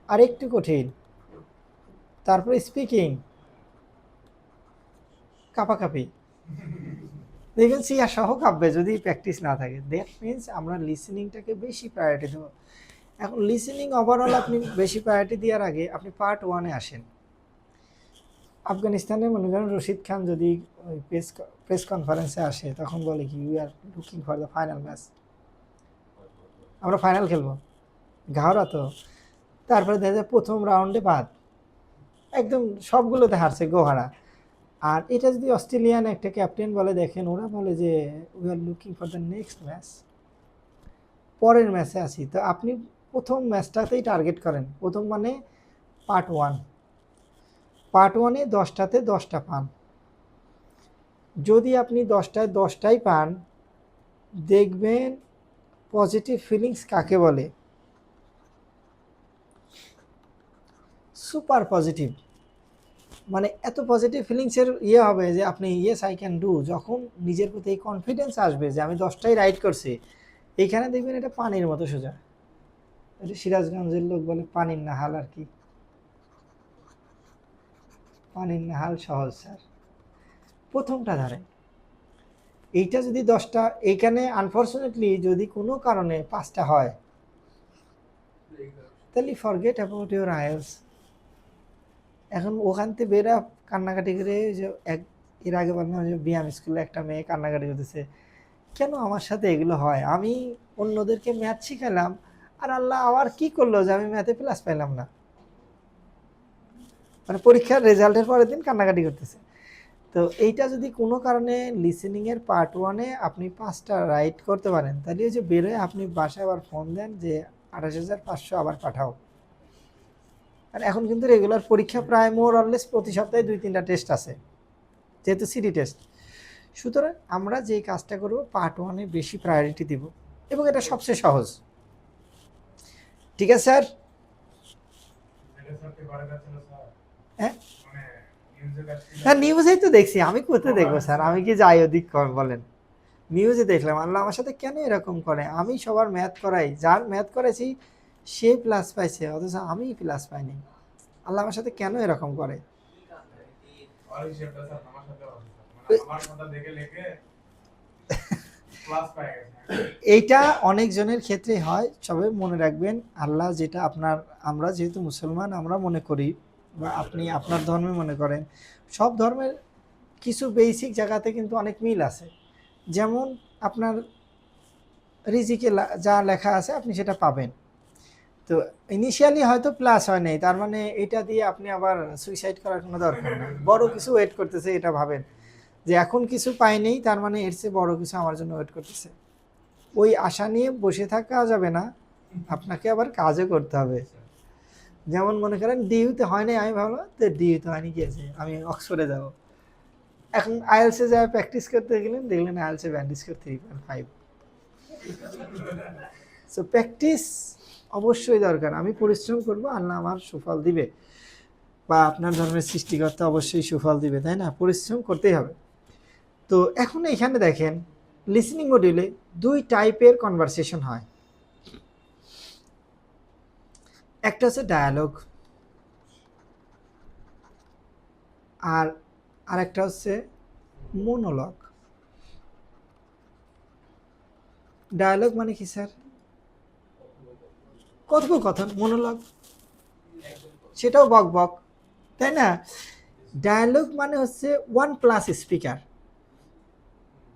আর একটু কঠিন। তারপরে স্পিকিং, কাঁপাকাঁপি। দেখবেন সিয়া সহ কাঁপবে যদি প্র্যাকটিস না থাকে। দ্যাট মিনস আমরা লিসেনিংটাকে বেশি প্রায়োরিটি দেবো। এখন লিসেনিং ওভারঅল আপনি বেশি প্রায়োরিটি দেওয়ার আগে আপনি পার্ট 1-এ আসেন। আফগানিস্তানে মনে করেন রশিদ খান যদি ওই প্রেস কনফারেন্সে আসে, তখন বলে কি, we are looking for the final match, আমরা ফাইনাল খেলবো। ঘাওড়া তো। তারপরে দেখা যায় প্রথম রাউন্ডে বাদ, একদম সবগুলোতে হারছে, গোহারা। আর এটা যদি অস্ট্রেলিয়ান একটা ক্যাপ্টেন বলে, দেখেন ওরা বলে যে we are looking for the next match, পরের ম্যাচে আসি। তো আপনি প্রথম ম্যাচটাতেই টার্গেট করেন। প্রথম মানে পার্ট 1। পার্ট 1-এ 10টাতে 10টা পান। যদি আপনি 10টায় 10টাই পান, দেখবেন পজিটিভ ফিলিংস কাকে বলে। সুপার পজিটিভ, মানে এত পজিটিভ ফিলিংসের ইয়ে হবে যে আপনি ইয়েস আই ক্যান ডু। যখন নিজের প্রতি এই কনফিডেন্স আসবে যে আমি 10টাই রাইট করছি, এইখানে দেখবেন এটা পানির মতো সোজা। এটা সিরাজগঞ্জের লোক বলে পানির নাহাল, আর কি পানির নাহাল সহজ স্যার, প্রথমটা ধারে। এইটা যদি 10টা, এইখানে আনফর্চুনেটলি যদি কোনো কারণে 5টা হয়, তাহলে ফরগেট অ্যাবাউট ইউর আইএলস। এখন ওখান থেকে বেরা কান্নাকাটি করে, যে এর আগে বললাম যে বিয়াম স্কুলে একটা মেয়ে কান্নাকাটি করতেছে, কেন আমার সাথে এগুলো হয়? আমি অন্যদেরকে ম্যাথ শিখালাম, আর আল্লাহ আবার কি করলো যে আমি ম্যাথে প্লাস পাইলাম না। মানে পরীক্ষার রেজাল্টের পরের দিন কান্নাকাটি করতেছে। তো এইটা যদি কোনো কারণে লিসেনিংয়ের পার্ট 1-এ আপনি 5টা রাইট করতে পারেন, তাহলে ওই যে বেরোয় আপনি বাসায় আবার ফোন দেন যে 28,500 আবার পাঠাও। আর এখন কিন্তু রেগুলার পরীক্ষা প্রায় মোর অললেস প্রতি সপ্তাহে 2-3টা টেস্ট আছে, যেহেতু সিডি টেস্ট। সুতরাং আমরা যেই কাজটা করব পার্ট 1-এ বেশি প্রায়োরিটি দিব এবং এটা সবচেয়ে সহজ। ঠিক আছে স্যার? হ্যাঁ হ্যাঁ, নিউজেই তো দেখছি, আমি কোথায় দেখবো স্যার, আমি কি যাই ওদিক বলেন? নিউজে দেখলাম আল্লাহ আমার সাথে কেন এরকম করে, আমি সবার ম্যাথ করাই, যার ম্যাথ করেছি সে প্লাস পাইছে অথচ আমি প্লাস পাইনি, আল্লাহ আমার সাথে কেন এরকম করে? এইটা অনেকজনের ক্ষেত্রে হয়। সবাই মনে রাখবেন, আল্লাহ যেটা আপনার, আমরা যেহেতু মুসলমান আমরা মনে করি বা আপনি আপনার ধর্মে মনে করেন, সব ধর্মের কিছু বেসিক জায়গাতে কিন্তু অনেক মিল আছে। যেমন আপনার রিজিকে যা লেখা আছে আপনি সেটা পাবেন। তো ইনিশিয়ালি হয়তো প্লাস হয় নাই, তার মানে এটা দিয়ে আপনি আবার সুইসাইড করার কোনো দরকার নেই। বড় কিছু ওয়েট করতেছে এটা ভাবেন, যে এখন কিছু পাই নেই তার মানে এর চেয়ে বড় কিছু আমার জন্য ওয়েট করতেছে। ওই আশা নিয়ে বসে থাকা যাবে না, আপনাকে আবার কাজও করতে হবে। যেমন মনে করেন ডিইউতে হয় নাই, আমি ভাবলাম তো ডিইউতে হয়নি, কি আছে, আমি অক্সফোর্ডে যাব। এখন আইএলসে যাওয়া প্র্যাকটিস করতে গেলেন, দেখলেন আইএলসে ব্যান্ডিজ করে 3.5। সো প্র্যাকটিস অবশ্যই দরকার। আমি পরিশ্রম করব, আল্লাহ আমার সুফল দিবে, বা আপনার ধর্মের সৃষ্টিকর্তা অবশ্যই সুফল দিবে, তাই না? পরিশ্রম করতেই হবে। তো এখন এখানে দেখেন লিসেনিং মডিউলে 2 টাইপের কনভারসেশন হয়। একটা হচ্ছে ডায়ালগ, আর আরেকটা হচ্ছে মোনোলগ। ডায়ালগ মানে কি স্যার? কথোপকথন। মোনোলগ সেটাও বক বক, তাই না? ডায়ালগ মানে হচ্ছে 1+ স্পিকার।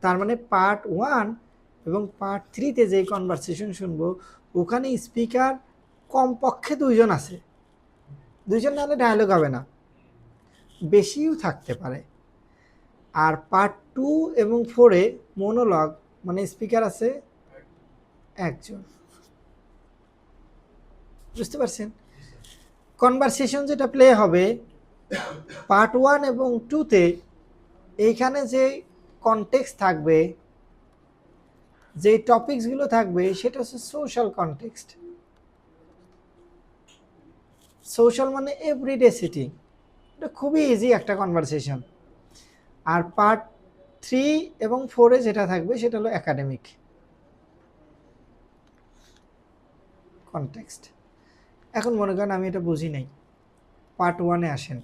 তার মানে পার্ট 1 এবং পার্ট 3-তে যে কনভারসেশন শুনবো ওখানে স্পিকার কমপক্ষে 2 জন আছে। 2 জন না হলে ডায়ালগ হবে না, বেশিও থাকতে পারে। আর পার্ট 2 এবং 4-এ মোনোলগ মানে স্পিকার আছে 1 জন। বুঝতে পারছেন? কনভারসেশন যেটা প্লে হবে পার্ট 1 এবং 2-তে, এইখানে যে কনটেক্সট থাকবে, যে টপিকসগুলো থাকবে সেটা হচ্ছে সোশ্যাল কনটেক্সট। সোশ্যাল মানে এভরিডে সিটিং, এটা খুবই ইজি একটা কনভারসেশন। আর পার্ট 3 এবং 4-এ যেটা থাকবে সেটা হলো একাডেমিক কনটেক্সট। এখন মনে করেন আমি এটা বুঝি নাই, পার্ট 1-এ আসেন।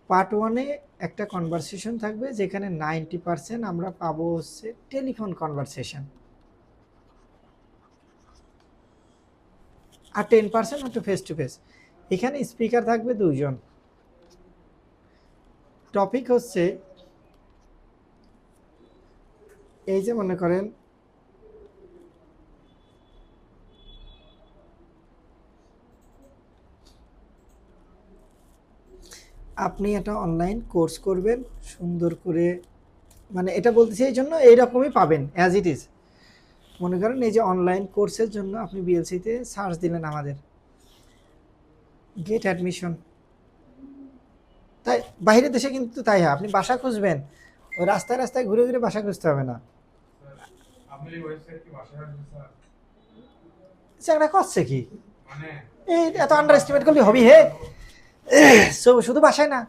পার্ট 1-এ একটা কনভারসেশন থাকবে যেখানে 90% আমরা পাবো হচ্ছে টেলিফোন কনভারসেশন, আর 10% হচ্ছে ফেস টু ফেস। এখানে স্পিকার থাকবে 2 জন। টপিক হচ্ছে এই যে মনে করেন আপনি একটা অনলাইন কোর্স করবেন সুন্দর করে, মানে এটা বলতেছি এই জন্য এইরকমই পাবেন অ্যাজ ইট ইজ। মনে করেন এই যে অনলাইন কোর্সের জন্য আপনি বিএলসিতে সার্চ দিলেন আমাদের গেট অ্যাডমিশন, তাই বাইরের দেশে কিন্তু তাই হয়, আপনি বাসা খুঁজবেন ওই রাস্তায় রাস্তায় ঘুরে ঘুরে বাসা খুঁজতে হবে না। এটা করছে কি, এই এত আন্ডার এস্টিমেট করলে হবি হে? শুধু বাসায় না,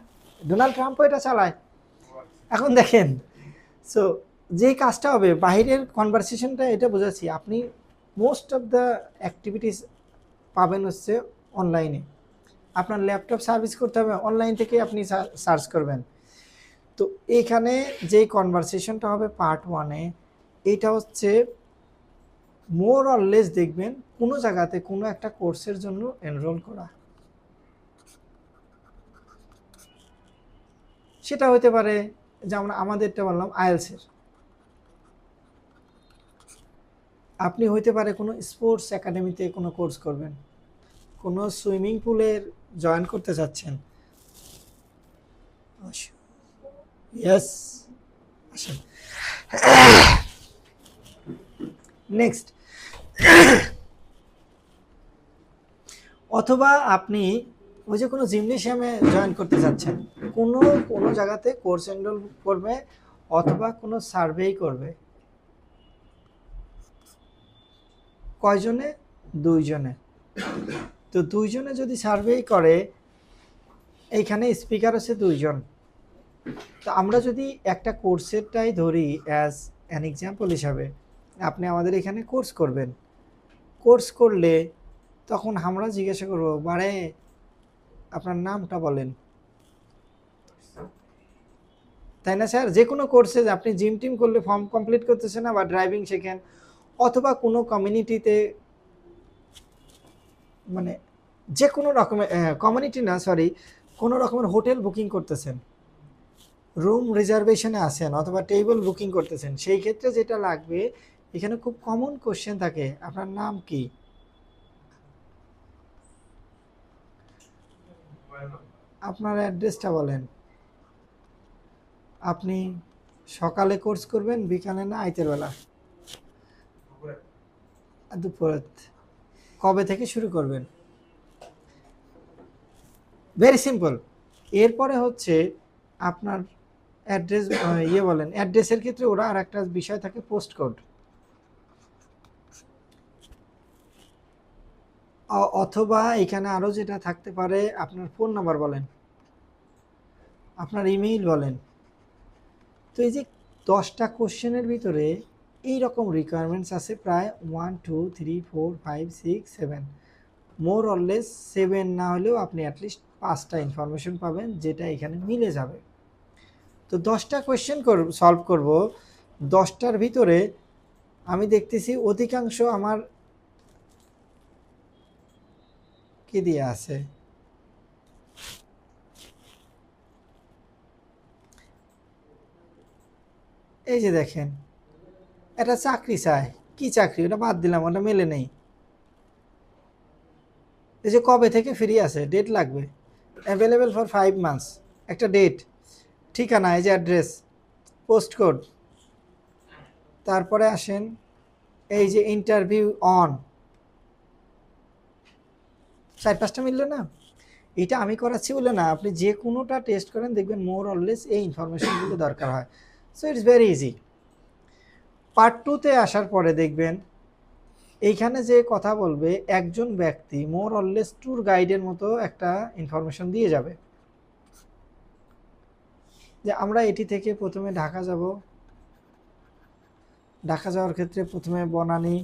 ডোনাল্ড ট্রাম্পও এটা চালায়। এখন দেখেন, সো যেই কাজটা হবে বাইরের কনভারসেশনটা, এটা বোঝাচ্ছি আপনি মোস্ট অফ দ্য অ্যাক্টিভিটিস পাবেন হচ্ছে অনলাইনে। আপনার ল্যাপটপ সার্ভিস করতে হবে, অনলাইন থেকে আপনি সার্চ করবেন। তো এইখানে যেই কনভারসেশনটা হবে পার্ট 1-এ, এটা হচ্ছে মোর অর লেস দেখবেন কোনো জায়গাতে কোনো একটা কোর্সের জন্য এনরোল করা। সেটা হতে পারে যেমন আমাদেরটা বললাম আইএলসের, আপনি হইতে পারে কোনো স্পোর্টস একাডেমিতে কোনো কোর্স করবেন, কোনো সুইমিং পুলের জয়েন করতে চাচ্ছেন। ইয়েস, আসেন। নেক্সট, অথবা আপনি ওই যে কোনো জিমনেশিয়ামে জয়েন করতে চাচ্ছেন, কোনো কোনো জায়গাতে কোর্স এনরোল করবে, অথবা কোনো সার্ভেই করবে। কয়জনে? 2 জনে। তো 2 জনে যদি সার্ভেই করে, এইখানে স্পিকার আছে 2 জন। তো আমরা যদি একটা কোর্সেরটাই ধরি অ্যাজ অ্যান এক্সাম্পল হিসাবে, আপনি আমাদের এখানে কোর্স করবেন। কোর্স করলে তখন আমরা জিজ্ঞাসা করবো, মানে আপনার নামটা বলেন, তাই না স্যার? যে কোনো কোর্সে আপনি জিম টিম করলে ফর্ম কমপ্লিট করতেছেন না, বা ড্রাইভিং শেখেন, অথবা কোনো কমিউনিটিতে, মানে যে কোনো রকমের কমিউনিটি না, সরি, কোনো রকমের হোটেল বুকিং করতেছেন, রুম রিজার্ভেশনে আছেন, অথবা টেবিল বুকিং করতেছেন, সেই ক্ষেত্রে যেটা লাগবে, এখানে খুব কমন কোশ্চেন থাকে, আপনার নাম কি, আপনার অ্যাড্রেসটা বলেন, আপনি সকালে কোর্স করবেন, বিকালে না আইতের বেলা, দুপুরে, কবে থেকে শুরু করবেন, ভেরি সিম্পল। এরপরে হচ্ছে আপনার অ্যাড্রেস, বলেন, অ্যাড্রেসের ক্ষেত্রে ওরা আর একটা বিষয় থাকে, পোস্ট কোড, অথবা এখানে আরও যেটা থাকতে পারে, আপনার ফোন নাম্বার বলেন, আপনার ইমেইল বলেন। তো এই যে 10টা কোশ্চেনের ভিতরে এই রকম রিকোয়ারমেন্টস আছে প্রায় 1 2 3 4 5 6 7, মোর অরলেস 7 না হলেও আপনি অ্যাটলিস্ট 5টা ইনফরমেশন পাবেন যেটা এখানে মিলে যাবে। তো 10টা কোয়েশ্চেন সলভ করব। 10টার ভিতরে আমি দেখতেছি অধিকাংশ আমার কি দিয়ে আছে, এই যে দেখেন, এটা চাকরি চায়, কি চাকরি, ওটা বাদ দিলাম, ওটা মেলে নেই। এই যে কবে থেকে ফ্রি আছে, ডেট লাগবে, অ্যাভেলেবেল ফর 5 মান্থস, একটা ডেট, ঠিকানা, এই যে অ্যাড্রেস, পোস্ট কোড, তারপরে আসেন এই যে ইন্টারভিউ অন, 4-5টা মিললো না? এটা আমি করাচ্ছি বলে না, আপনি যে কোনোটা টেস্ট করেন দেখবেন মোর অরলেস এই ইনফরমেশনগুলো দরকার হয়। So it's very easy. Part 2-তে আসার পরে দেখবেন এইখানে যে কথা বলবে একজন ব্যক্তি মোর অরলেস ট্যুর গাইডের মতো একটা ইনফরমেশন দিয়ে যাবে, যে আমরা এটি থেকে প্রথমে ঢাকা যাব, ঢাকা যাওয়ার ক্ষেত্রে প্রথমে বনানী,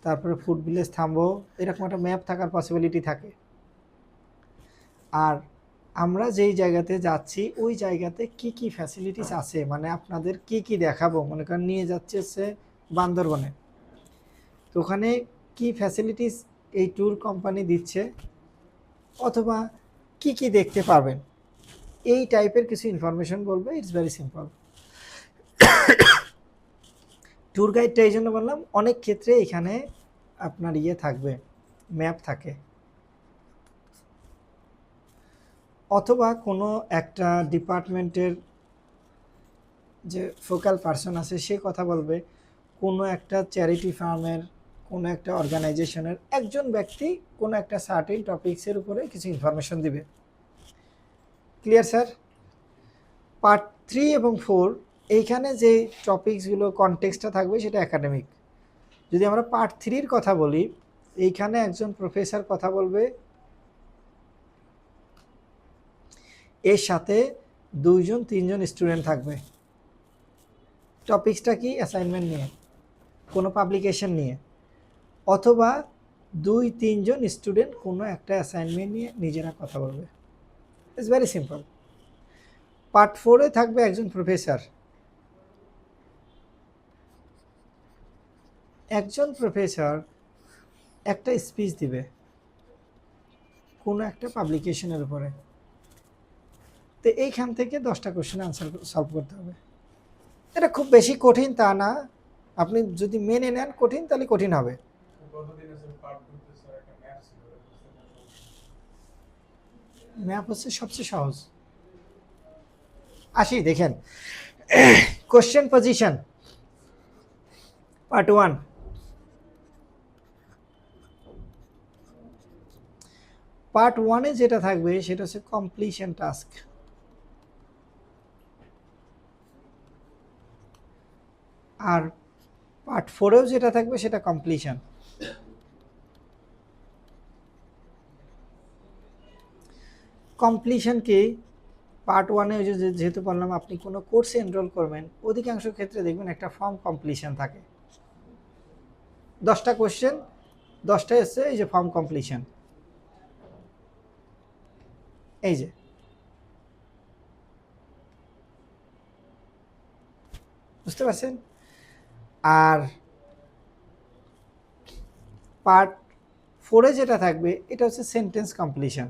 তারপরে ফুড ভিলেজ থামবো, এরকম একটা ম্যাপ থাকার পসিবিলিটি থাকে। আর আমরা যেই জায়গাতে যাচ্ছি ওই জায়গাতে কি কি ফ্যাসিলিটিস আছে, মানে আপনাদের কি কি দেখাবো, মনে করেন নিয়ে যাচ্ছে হচ্ছে বান্দরবনে, তো ওখানে কি ফ্যাসিলিটিস এই ট্যুর কোম্পানি দিচ্ছে, অথবা কি কি দেখতে পারবেন, এই টাইপের কিছু ইনফরমেশন বলবে। It's very simple. ট্যুর গাইডটা এই জন্য বললাম, অনেক ক্ষেত্রে এখানে আপনার ইয়ে থাকবে, ম্যাপ থাকে, অথবা কোনো একটা ডিপার্টমেন্টের যে ফোকাল পার্সন আছে সে কথা বলবে, কোনো একটা চ্যারিটি ফার্মের, কোনো একটা অর্গানাইজেশনের একজন ব্যক্তি কোনো একটা সার্টেন টপিক্সের উপরে কিছু ইনফরমেশন দিবে। Clear sir? পার্ট 3 এবং 4 এইখানে যে টপিকসগুলো কনটেক্সটটা থাকবে সেটা একাডেমিক। যদি আমরা পার্ট 3-র কথা বলি, এইখানে একজন প্রফেসর কথা বলবে, এর সাথে 2-3জন স্টুডেন্ট থাকবে। টপিক্সটা কি? অ্যাসাইনমেন্ট নিয়ে, কোনো পাবলিকেশন নিয়ে, অথবা 2-3জন স্টুডেন্ট কোনো একটা অ্যাসাইনমেন্ট নিয়ে নিজেরা কথা বলবে। It's very simple. পার্ট 4-এ থাকবে একজন প্রফেসর, একজন প্রফেসর একটা স্পিচ দিবে কোনো একটা পাবলিকেশনের উপরে। তো এইখান থেকে 10টা কোশ্চেন আনসার সলভ করতে হবে। এটা খুব বেশি কঠিন তা না, আপনি যদি মেনে নেন কঠিন তাহলে কঠিন হবে। ম্যাপ হচ্ছে সবচেয়ে সহজ। আসি দেখেন, কোশ্চেন পজিশন পার্ট 1। পার্ট 1-এ যেটা থাকবে সেটা হচ্ছে কমপ্লিশন টাস্ক। আর পার্ট 4-এও যেটা থাকবে সেটা কমপ্লিশন। কমপ্লিশন কি, পার্ট 1-এ যেহেতু বললাম আপনি কোনো কোর্সে এনরোল করবেন, অধিকাংশ ক্ষেত্রে দেখবেন একটা ফর্ম কমপ্লিশন থাকে। 10টা কোশ্চেন, 10টাই হচ্ছে এই যে ফর্ম কমপ্লিশন, এই যে বুঝতে পারছেন। আর পার্ট 4-এ যেটা থাকবে এটা হচ্ছে সেন্টেন্স কমপ্লিশন।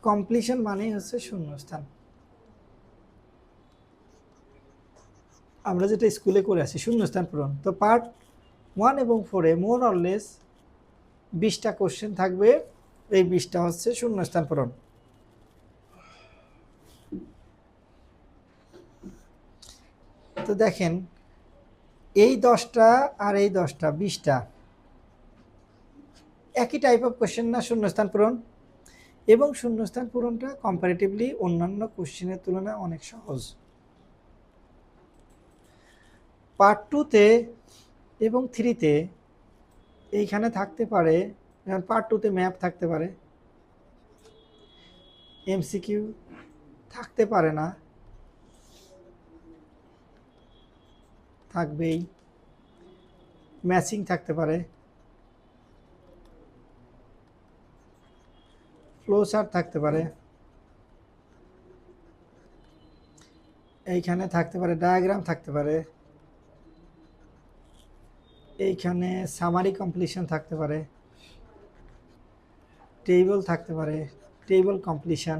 কমপ্লিশন মানেই হচ্ছে শূন্যস্থান। আমরা যেটা স্কুলে করে আসি শূন্যস্থান পূরণ। তো পার্ট 1 এবং 4-এ মোর অর লেস 20টা কোশ্চেন থাকবে, এই 20টা হচ্ছে শূন্যস্থান পূরণ। তো দেখেন এই 10টা আর এই 10টা 20টা একই টাইপ অফ কোশ্চেন না শূন্যস্থান পূরণ, এবং শূন্যস্থান পূরণটা কম্পারেটিভলি অন্যান্য কোশ্চেনের তুলনায় অনেক সহজ। পার্ট 2-তে এবং 3-তে এইখানে থাকতে পারে, যেমন পার্ট 2-তে ম্যাপ থাকতে পারে, এমসিকিউ থাকতে পারে না, থাকবেই, ম্যাচিং থাকতে পারে, ফ্লো চার্ট থাকতে পারে, এইখানে থাকতে পারে ডায়াগ্রাম থাকতে পারে, এইখানে সামারি কমপ্লিশন থাকতে পারে, টেবিল থাকতে পারে, টেবিল কমপ্লিশন,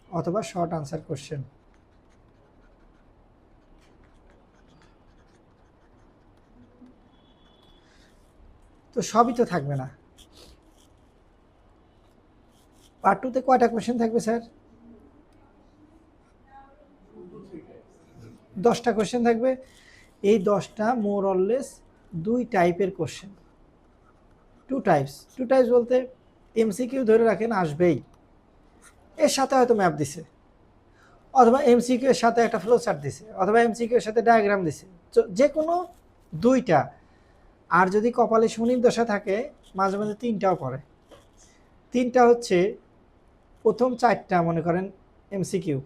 অথবা শর্ট আনসার কোশ্চেন। তো সবই তো থাকবে না। পার্ট 2-তে কয়টা কোশ্চেন থাকবে স্যার? 10টা কোশ্চেন থাকবে। এই 10টা মোর অর লেস 2 টাইপের কোশ্চেন। 2 টাইপস বলতে এমসিকিউ ধরে রাখেন আসবেই, এর সাথে হয়তো ম্যাপ দিছে, অথবা এমসিকিউ এর সাথে একটা ফ্লো চার্ট দিছে, অথবা এমসিকিউ এর সাথে ডায়াগ্রাম দিছে, যে কোনো 2টা। আর যদি কপালে শনির দশা থাকে মাঝে মাঝে 3টাও পড়ে। 3টা হচ্ছে প্রথম 4টা মনে করেন এমসিকিউ,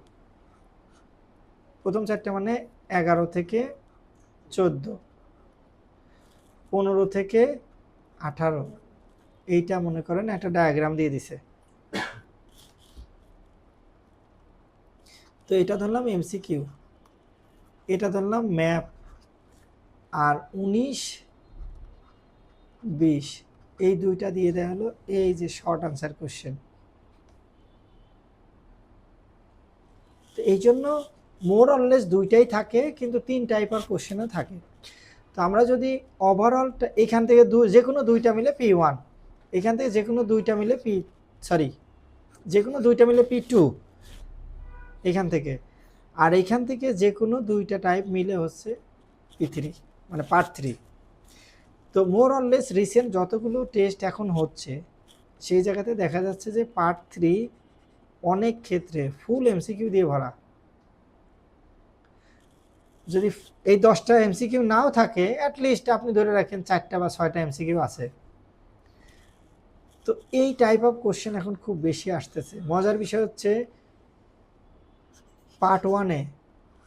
প্রথম 4টা মানে 11 থেকে 14, 15 থেকে 18, এইটা মনে করেন একটা ডায়াগ্রাম দিয়ে দিছে। তো এটা ধরলাম এমসিকিউ, এটা ধরলাম ম্যাপ। আর 19, 20 এই 2টা দিয়ে দেওয়া হলো এই যে শর্ট আনসার কোশ্চেন। তো এই জন্য মোর অরলেস 2টাই থাকে, কিন্তু 3 টাইপের কোশ্চেনও থাকে। তো আমরা যদি ওভারঅল এখান থেকে যে কোনো 2টা মিলে P1, এখান থেকে যে কোনো 2টা মিলে যে কোনো 2টা মিলে P2 এখান থেকে, আর এখান থেকে যে কোনো 2টা টাইপ মিলে হচ্ছে P3, মানে পার্ট 3। তো মোর অর লেস রিসেন্ট যতগুলো টেস্ট এখন হচ্ছে সেই জায়গাতে দেখা যাচ্ছে যে পার্ট 3 অনেক ক্ষেত্রে ফুল এমসিকিউ দিয়ে ভরা। যদি এই 10টা এমসিকিউ নাও থাকে, অ্যাটলিস্ট আপনি ধরে রাখেন 4টা বা 6টা এমসিকিউ আছে। তো এই টাইপ অফ কোশ্চেন এখন খুব বেশি আসতেছে। মজার বিষয় হচ্ছে পার্ট 1-এ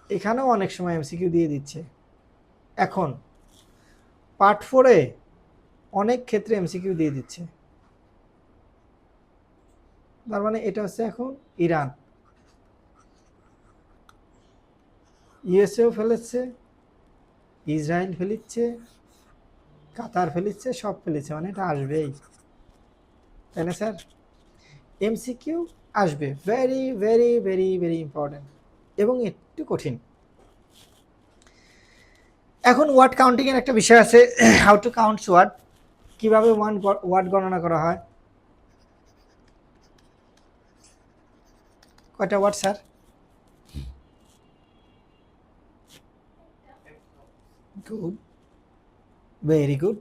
এখানেও অনেক সময় এমসিকিউ দিয়ে দিচ্ছে, এখন পার্ট 4-এ অনেক ক্ষেত্রে এমসিকিউ দিয়ে দিচ্ছে। তার মানে এটা হচ্ছে এখন ইরান, ইউএসএও ফেলেছে, ইসরায়েল ফেলিচ্ছে, কাতার ফেলিচ্ছে, সব ফেলিচ্ছে, মানে এটা আসবেই, তাই না স্যার? এমসিকিউ আসবে, very very very very important এবং একটু কঠিন। এখন ওয়ার্ড কাউন্টিং এর একটা বিষয় আছে, হাউ টু কাউন্টস ওয়ার্ড, কিভাবে ওয়ার্ড গণনা করা হয়। কয়টা word sir? Good, very good.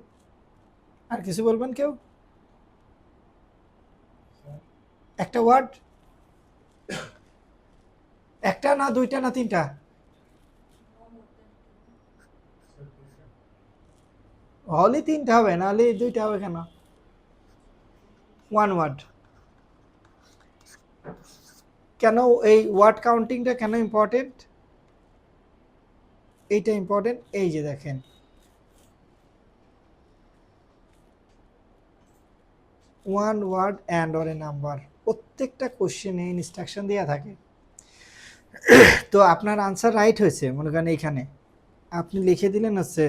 আর কিছু বলবেন কেউ? একটা ওয়ার্ড একটা না দুইটা না তিনটা? হলে তিনটা হবে, নাহলে দুইটা হবে কেন? One word. কেন এই ওয়ার্ড কাউন্টিংটা কেন ইম্পর্টেন্ট? এইটা ইম্পর্টেন্ট, এই যে দেখেন one word and or a number, প্রত্যেকটা কোশ্চেনে ইনস্ট্রাকশন দেওয়া থাকে। তো আপনার আনসার রাইট হয়েছে, মনে করেন এইখানে আপনি লিখে দিলেন হচ্ছে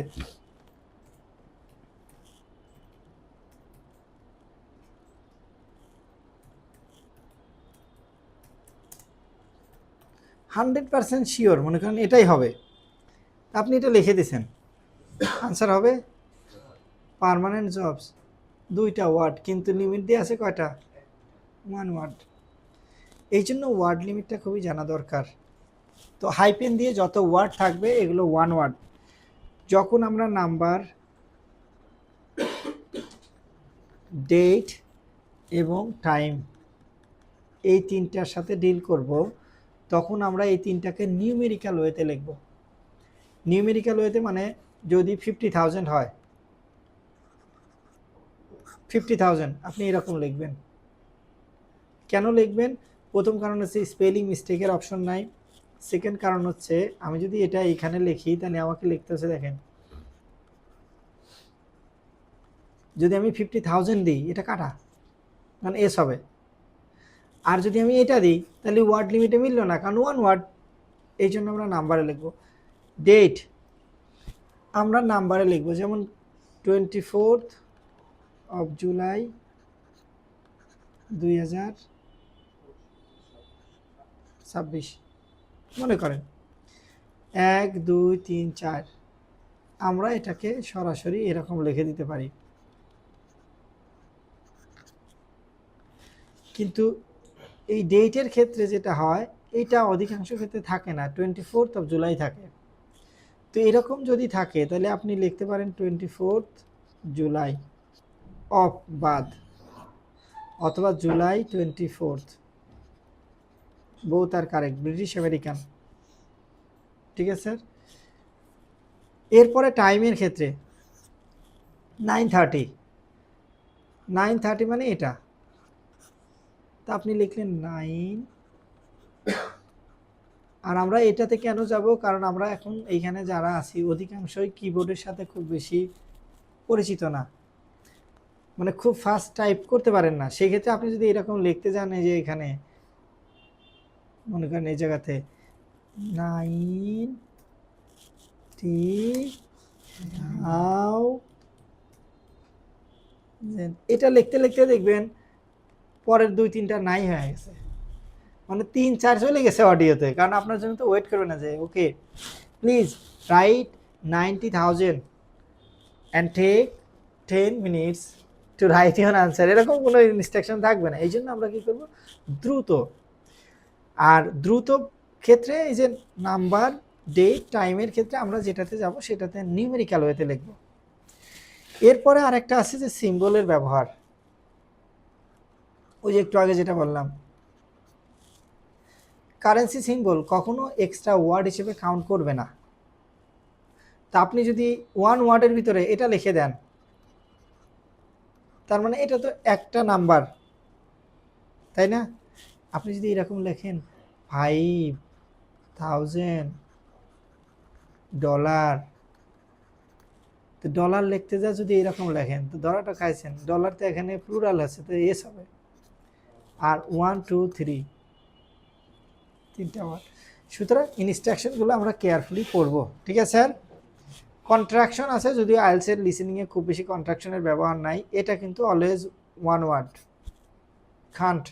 100% শিওর, মনে করেন এটাই হবে, আপনি এটা লিখে দিছেন, আনসার হবে পার্মানেন্ট জবস, দুইটা ওয়ার্ড, কিন্তু লিমিট দিয়ে আছে কয়টা? One word. এই জন্য ওয়ার্ড লিমিটটা খুবই জানা দরকার। তো হাইপেন দিয়ে যত ওয়ার্ড থাকবে এগুলো ওয়ান ওয়ার্ড। যখন আমরা নাম্বার, ডেট এবং টাইম এই তিনটার সাথে ডিল করব, তখন আমরা এই তিনটাকে নিউমেরিক্যাল ওয়েতে লিখব। নিউমেরিক্যাল ওয়েতে মানে যদি 50,000 হয়, 50,000 আপনি এরকম লিখবেন। কেন লিখবেন? প্রথম কারণ হচ্ছে স্পেলিং মিস্টেকের অপশন নাই। সেকেন্ড কারণ হচ্ছে আমি যদি এটা এইখানে লিখি তাহলে আমাকে লিখতে হচ্ছে, দেখেন যদি আমি 50,000 দিই এটা কাটা, কারণ এস হবে। আর যদি আমি এটা দিই তাহলে ওয়ার্ড লিমিটে মিললো না, কারণ ওয়ান ওয়ার্ড। এই জন্য আমরা নাম্বারে লিখব। ডেট আমরা নাম্বারে লিখব, যেমন 24 জুলাই 2026 মনে করেন, 1 2 3 4 আমরা এটাকে সরাসরি এরকম লিখে দিতে পারি। কিন্তু এই ডেটের ক্ষেত্রে যেটা হয়, এটা অধিকাংশ ক্ষেত্রে থাকে না, 24 জুলাই থাকে। তো এরকম যদি থাকে তাহলে আপনি লিখতে পারেন 24 জুলাই অফ বাদ, অথবা জুলাই 24, বোথ আর কারেক্ট, ব্রিটিশ আমেরিকান। ঠিক আছে স্যার। এরপরে টাইমের ক্ষেত্রে 9:30, 9:30 মানে এটা, তা আপনি লিখলেন 9। আর আমরা এটাতে কেন যাব? কারণ আমরা এখন এইখানে যারা আছি অধিকাংশই কিবোর্ডের সাথে খুব বেশি পরিচিত না, মানে খুব ফাস্ট টাইপ করতে পারেন না। সেই ক্ষেত্রে আপনি যদি এরকম লিখতে যান, এই যে এখানে মনে করেন এই জায়গাতে 90, এটা লিখতে লিখতে দেখবেন পরের 2-3টা নাই হয়ে গেছে, মানে 3-4 চলে গেছে অডিওতে, কারণ আপনার জন্য তো ওয়েট করবে না যে okay please write 90,000 and take 10 minutes to write your answer, এরকম কোনো ইনস্ট্রাকশন থাকবে না। এই জন্য আমরা কী করবো, দ্রুত। আর দ্রুত ক্ষেত্রে এই যে নাম্বার, ডেট, টাইমের ক্ষেত্রে আমরা যেটাতে যাব সেটাতে নিউমেরিক্যাল ওয়েতে লিখব। এরপরে আরেকটা আছে যে সিম্বলের ব্যবহার, ওই যে একটু আগে যেটা বললাম, কারেন্সি সিম্বল কখনো এক্সট্রা ওয়ার্ড হিসেবে কাউন্ট করবে না। তা আপনি যদি ওয়ান ওয়ার্ডের ভিতরে এটা লিখে দেন, তার মানে এটা তো একটা নাম্বার, তাই না? আপনি যদি এরকম লেখেন $5,000, তো ডলার লিখতে যা যদি এরকম লেখেন তো ধরাটা খাইছেন, ডলার তো এখানে প্লুরাল আছে, তো এস হবে। আর 1 2 3 তিনটা ওয়ার্ড। সুতরাং ইনস্ট্রাকশনগুলো আমরা কেয়ারফুলি পড়ব। ঠিক আছে স্যার। কন্ট্রাকশন আছে, যদিও আইএলটিএস এর লিসেনিংয়ে খুব বেশি কন্ট্রাকশনের ব্যবহার নাই, এটা কিন্তু always one word. Can't,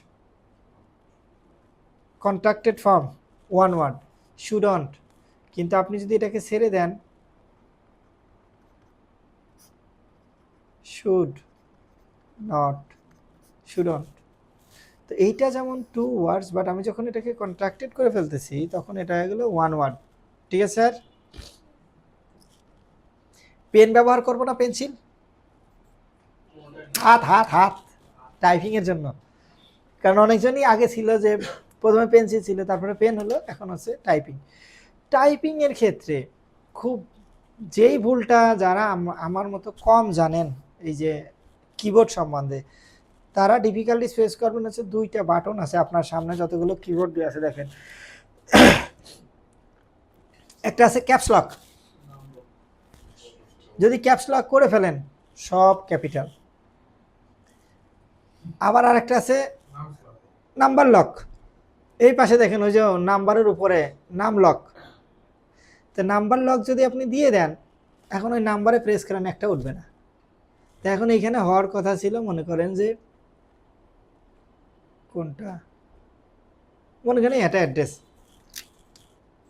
contracted form one word, shouldn't, কিন্তু আপনি যদি এটাকে ছেড়ে দেন শুড নট, শুডন্ট, তো এইটা যেমন টু ওয়ার্ডস, বাট আমি যখন এটাকে কন্ট্রাক্টেড করে ফেলতেছি তখন এটা হয়ে গেল ওয়ান ওয়ার্ড। ঠিক আছে স্যার। পেন ব্যবহার করবো না পেন্সিল? হাত হাত হাত টাইপিংয়ের জন্য, কারণ অনেকজনই আগে ছিল যে প্রথমে পেন্সিল ছিল, তারপরে পেন হলো, এখন হচ্ছে টাইপিং। টাইপিংয়ের ক্ষেত্রে খুব যেই ভুলটা যারা আমার মতো কম জানেন এই যে কিবোর্ড সম্বন্ধে, তারা ডিফিকাল্টিস ফেস করবেন হচ্ছে দুইটা বাটন আছে আপনার সামনে, যতগুলো কিবোর্ড দিয়ে আছে দেখেন, একটা আছে ক্যাপস লক, যদি ক্যাপস লক করে ফেলেন সব ক্যাপিটাল। আবার আরেকটা আছে নাম্বার লক, এই পাশে দেখেন ওই যে নাম্বারের উপরে নাম লক, তো নাম্বার লক যদি আপনি দিয়ে দেন, এখন ওই নাম্বারে প্রেস করেন একটা উঠবে না। তো এখন এইখানে হওয়ার কথা ছিল, মনে করেন যে কোনটা, মনে করেন এটা অ্যাড্রেস,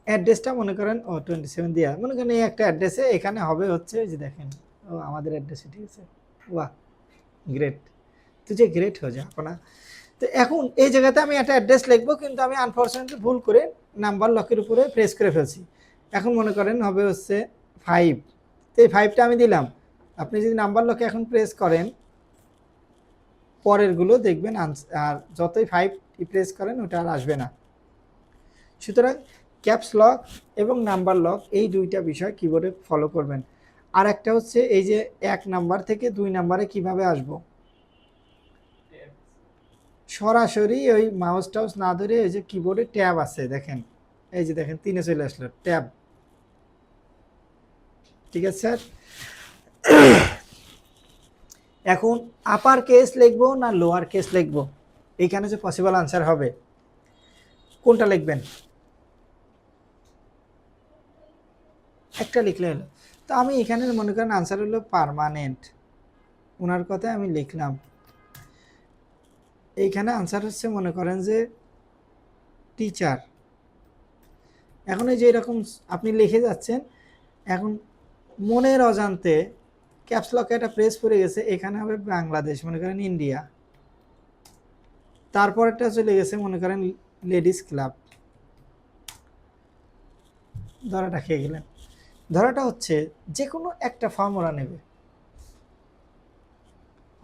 অ্যাড্রেসটা মনে করেন 27 দিয়া, মনে করেন এই একটা অ্যাড্রেসে এখানে হবে হচ্ছে যে দেখেন ও আমাদের অ্যাড্রেসে, ঠিক আছে, বাহ গ্রেট, তো যে গ্রেট হয়ে যায় আপনার। তো এখন এই জায়গাতে আমি একটা অ্যাড্রেস লিখবো, কিন্তু আমি আনফরচুনেটলি ভুল করে নাম্বার লকের উপরে প্রেস করে ফেলছি। এখন মনে করেন হবে হচ্ছে 5, তো এই 5টা আমি দিলাম। আপনি যদি নাম্বার লকে এখন প্রেস করেন, পরেরগুলো দেখবেন আর যতই 5 প্রেস করেন ওটা আর আসবে না। সুতরাং ক্যাপস লক এবং নাম্বার লক এই দুইটা বিষয় কিবোর্ডে ফলো করবেন। আর একটা হচ্ছে এই যে 1 নাম্বার থেকে 2 নাম্বারে কিভাবে আসবো, সরাসরি ওই মাউস টাউস না ধরে এই যে কিবোর্ডে ট্যাব আছে দেখেন, এই যে দেখেন 3-এ চলে আসলো ট্যাব, ঠিক আছে স্যার। এখন আপার কেস লিখবো না লোয়ার কেস লিখবো, এইখানে যে পসিবল আনসার হবে কোনটা লিখবেন, একটা লিখলে হলো। তো আমি এখানে মনে করেন আনসার হলো পার্মানেন্ট, ওনার কথায় আমি লিখলাম। এইখানে আনসার হচ্ছে মনে করেন যে টিচার। এখন এই যে এরকম আপনি লিখে যাচ্ছেন, এখন মনের অজান্তে ক্যাপস লকে একটা প্রেস পড়ে গেছে, এখানে হবে বাংলাদেশ, মনে করেন ইন্ডিয়া, তারপরটা চলে গেছে মনে করেন লেডিস ক্লাব, ধরাটা খেয়ে গেলেন। ধরাটা হচ্ছে যে কোনো একটা ফর্ম ওরা নেবে,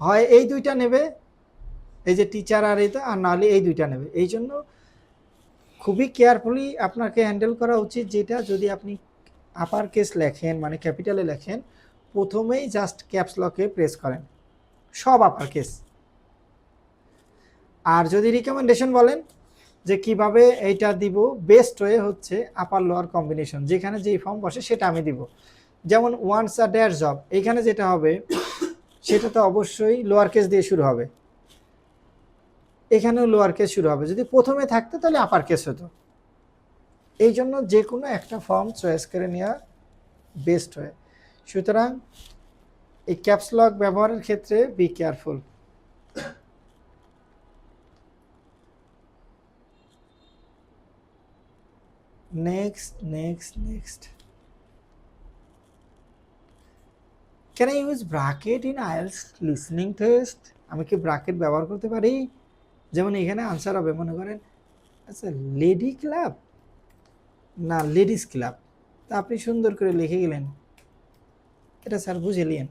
হয় এই দুইটা নেবে, এই যে টিচার আর এইটা, আর নাহলে এই দুইটা নেবে। এই জন্য খুবই কেয়ারফুলি আপনাকে হ্যান্ডেল করা উচিত, যেটা যদি আপনি আপার কেস লেখেন মানে ক্যাপিটালে লেখেন, প্রথমেই জাস্ট ক্যাপস লকে প্রেস করেন সব আপার কেস। আর যদি রিকমেন্ডেশন বলেন যে কিভাবে এইটা দিব, বেস্ট ওয়ে হচ্ছে আপার লোয়ার কম্বিনেশন, যেখানে যেই ফর্ম বসে সেটা আমি দিব। যেমন ওয়ান্স আ ড্যাশ জব, এইখানে যেটা হবে সেটা তো অবশ্যই লোয়ার কেস দিয়ে শুরু হবে, এখানেও লোয়ার কেস শুরু হবে। যদি প্রথমে থাকতো তাহলে আপার কেস হতো। এই জন্য যে কোনো একটা ফর্ম চয়েস করে নেওয়া বেস্ট হয়। সুতরাং এই ক্যাপস লক ব্যবহারের ক্ষেত্রে be careful. Next can I use bracket in IELTS listening test? আমি কি ব্র্যাকেট ব্যবহার করতে পারি? যেমন এখানে আনসার হবে মনে করেন আচ্ছা লেডি ক্লাব না লেডিস ক্লাব, তা আপনি সুন্দর করে লিখে গেলেন, এটা স্যার বুঝে নিয়েন।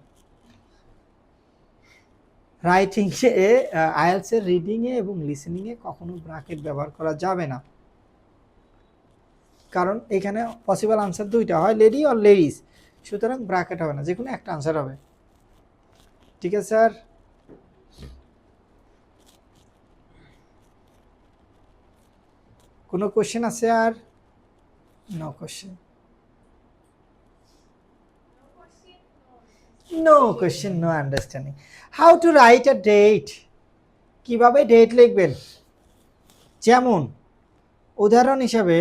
রাইটিংয়ে আইএলটিএস এর রিডিংয়ে এবং লিসেনিংয়ে কখনো ব্র্যাকেট ব্যবহার করা যাবে না, কারণ এখানে পসিবল আনসার দুইটা, হয় লেডি আর লেডিস, সুতরাং ব্র্যাকেট হবে না, যে কোনো একটা আনসার হবে। ঠিক আছে স্যার? কোনো কোশ্চেন আছে আর? No question, no question, no understanding. How to write a date, কিভাবে ডেট লিখবেন? যেমন উদাহরণ হিসাবে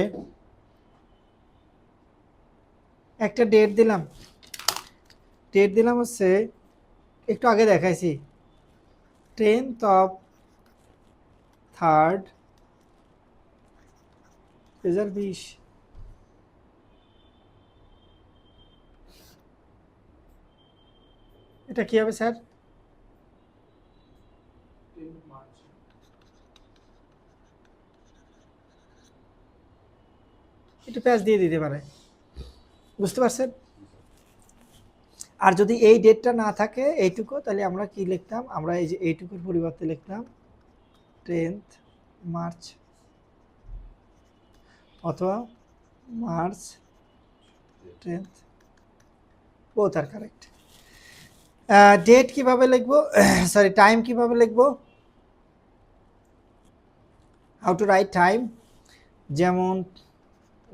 একটা ডেট দিলাম হচ্ছে একটু আগে দেখাইছি 10th of 3rd 2020। এটা কি হবে স্যার? একটু প্যাচ দিয়ে দিতে পারে, বুঝতে পারছেন? আর যদি এই ডেটটা না থাকে এইটুকু, তাহলে আমরা কি লিখতাম, আমরা এই যে এইটুকুর পরিবর্তে লিখতাম 10th March অথবা March 10th, both are correct. Date কিভাবে লিখবো, সরি টাইম কিভাবে লিখবো, হাউ টু রাইট টাইম, যেমন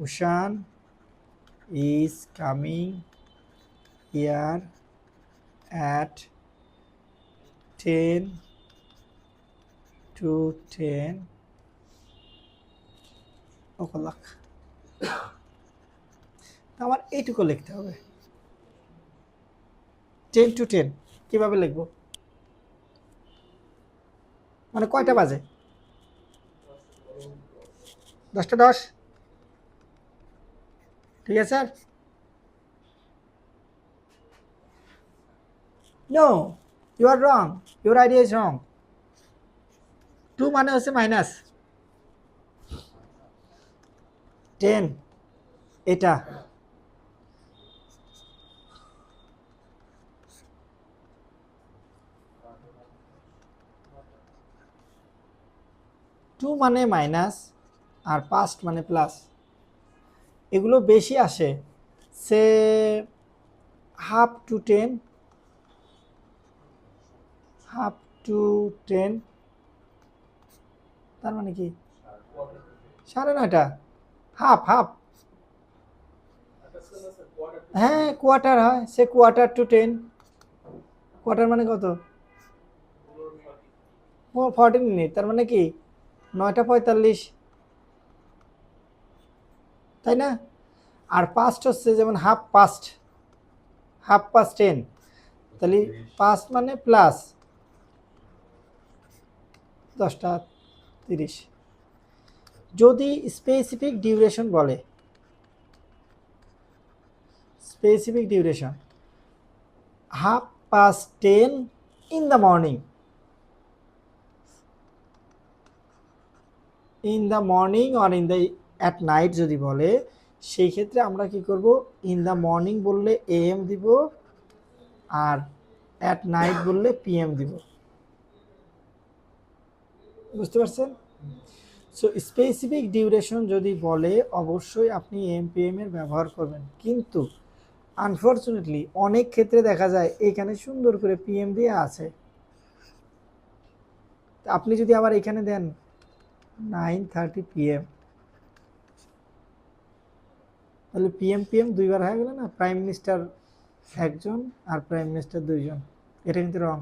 Ushan is coming here at 10 to 10 o'clock। আমার এইটুকু লিখতে হবে। 10 to 10 কিভাবে লিখবো, মানে কয়টা বাজে, 10টা 10, ঠিক আছে sir? No, you are wrong, your idea is wrong. 2 মানে হচ্ছে মাইনাস 10, এটা টু মানে মাইনাস আর পাস্ট মানে প্লাস, এগুলো বেশি আসে সে হাফ টু 10, হাফ টু 10, তার মানে কি 9:30, হাফ হাফ, হ্যাঁ কোয়ার্টার হয়, সে কোয়ার্টার টু 10, কোয়ার্টার মানে কত, 14 মিনিট, তার মানে কি 9:45, তাই না? আর পাস্ট হচ্ছে যেমন হাফ পাস্ট, হাফ পাস্ট 10, তাহলে পাস্ট মানে প্লাস 10:30। যদি স্পেসিফিক ডিউরেশন বলে, specific duration half past 10 in the morning, in the morning or in the at night যদি বলে, সেই ক্ষেত্রে আমরা কি করব, ইন দ্য মর্নিং বললে এএম দিব আর অ্যাট নাইট বললে পিএম দিব। বুঝতে পারছেন? সো স্পেসিফিক ডিউরেশন যদি বলে অবশ্যই আপনি এম পিএম এর ব্যবহার করবেন, কিন্তু আনফর্চুনেটলি অনেক ক্ষেত্রে দেখা যায় এখানে সুন্দর করে পিএম দিয়ে আছে, আপনি যদি আবার এখানে দেন 9:30 PM, তাহলে পিএম পিএম দুইবার হয়ে গেল না, প্রাইম মিনিস্টার একজন আর প্রাইম মিনিস্টার দুইজন, এটা কিন্তু রং।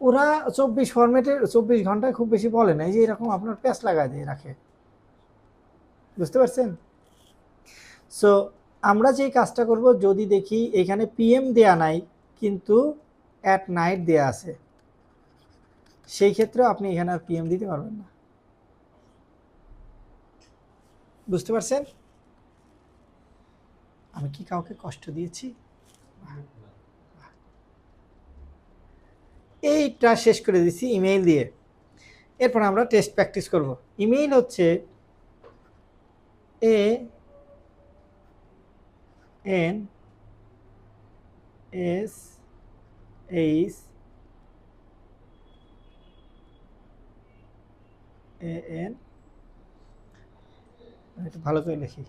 ওরা 24 ফরম্যাটের 24 ঘন্টায় খুব বেশি বলে না, এই যে এরকম আপনার প্যাচ লাগায় দিয়ে রাখে। বুঝতে পারছেন? সো আমরা যে কাজটা করব, যদি দেখি এখানে পিএম দেয়া নাই কিন্তু অ্যাট নাইট দেয়া আছে, সেই ক্ষেত্রে আপনি এখানে আর পিএম দিতে পারবেন না। বুঝতে পারছেন? আমি কি কাউকে কষ্ট দিয়েছি? এইটা শেষ করে দিছি ইমেইল দিয়ে, এরপর আমরা টেস্ট প্র্যাকটিস করব। ইমেইল হচ্ছে ANSHAN, একটু ভালো করে লিখি,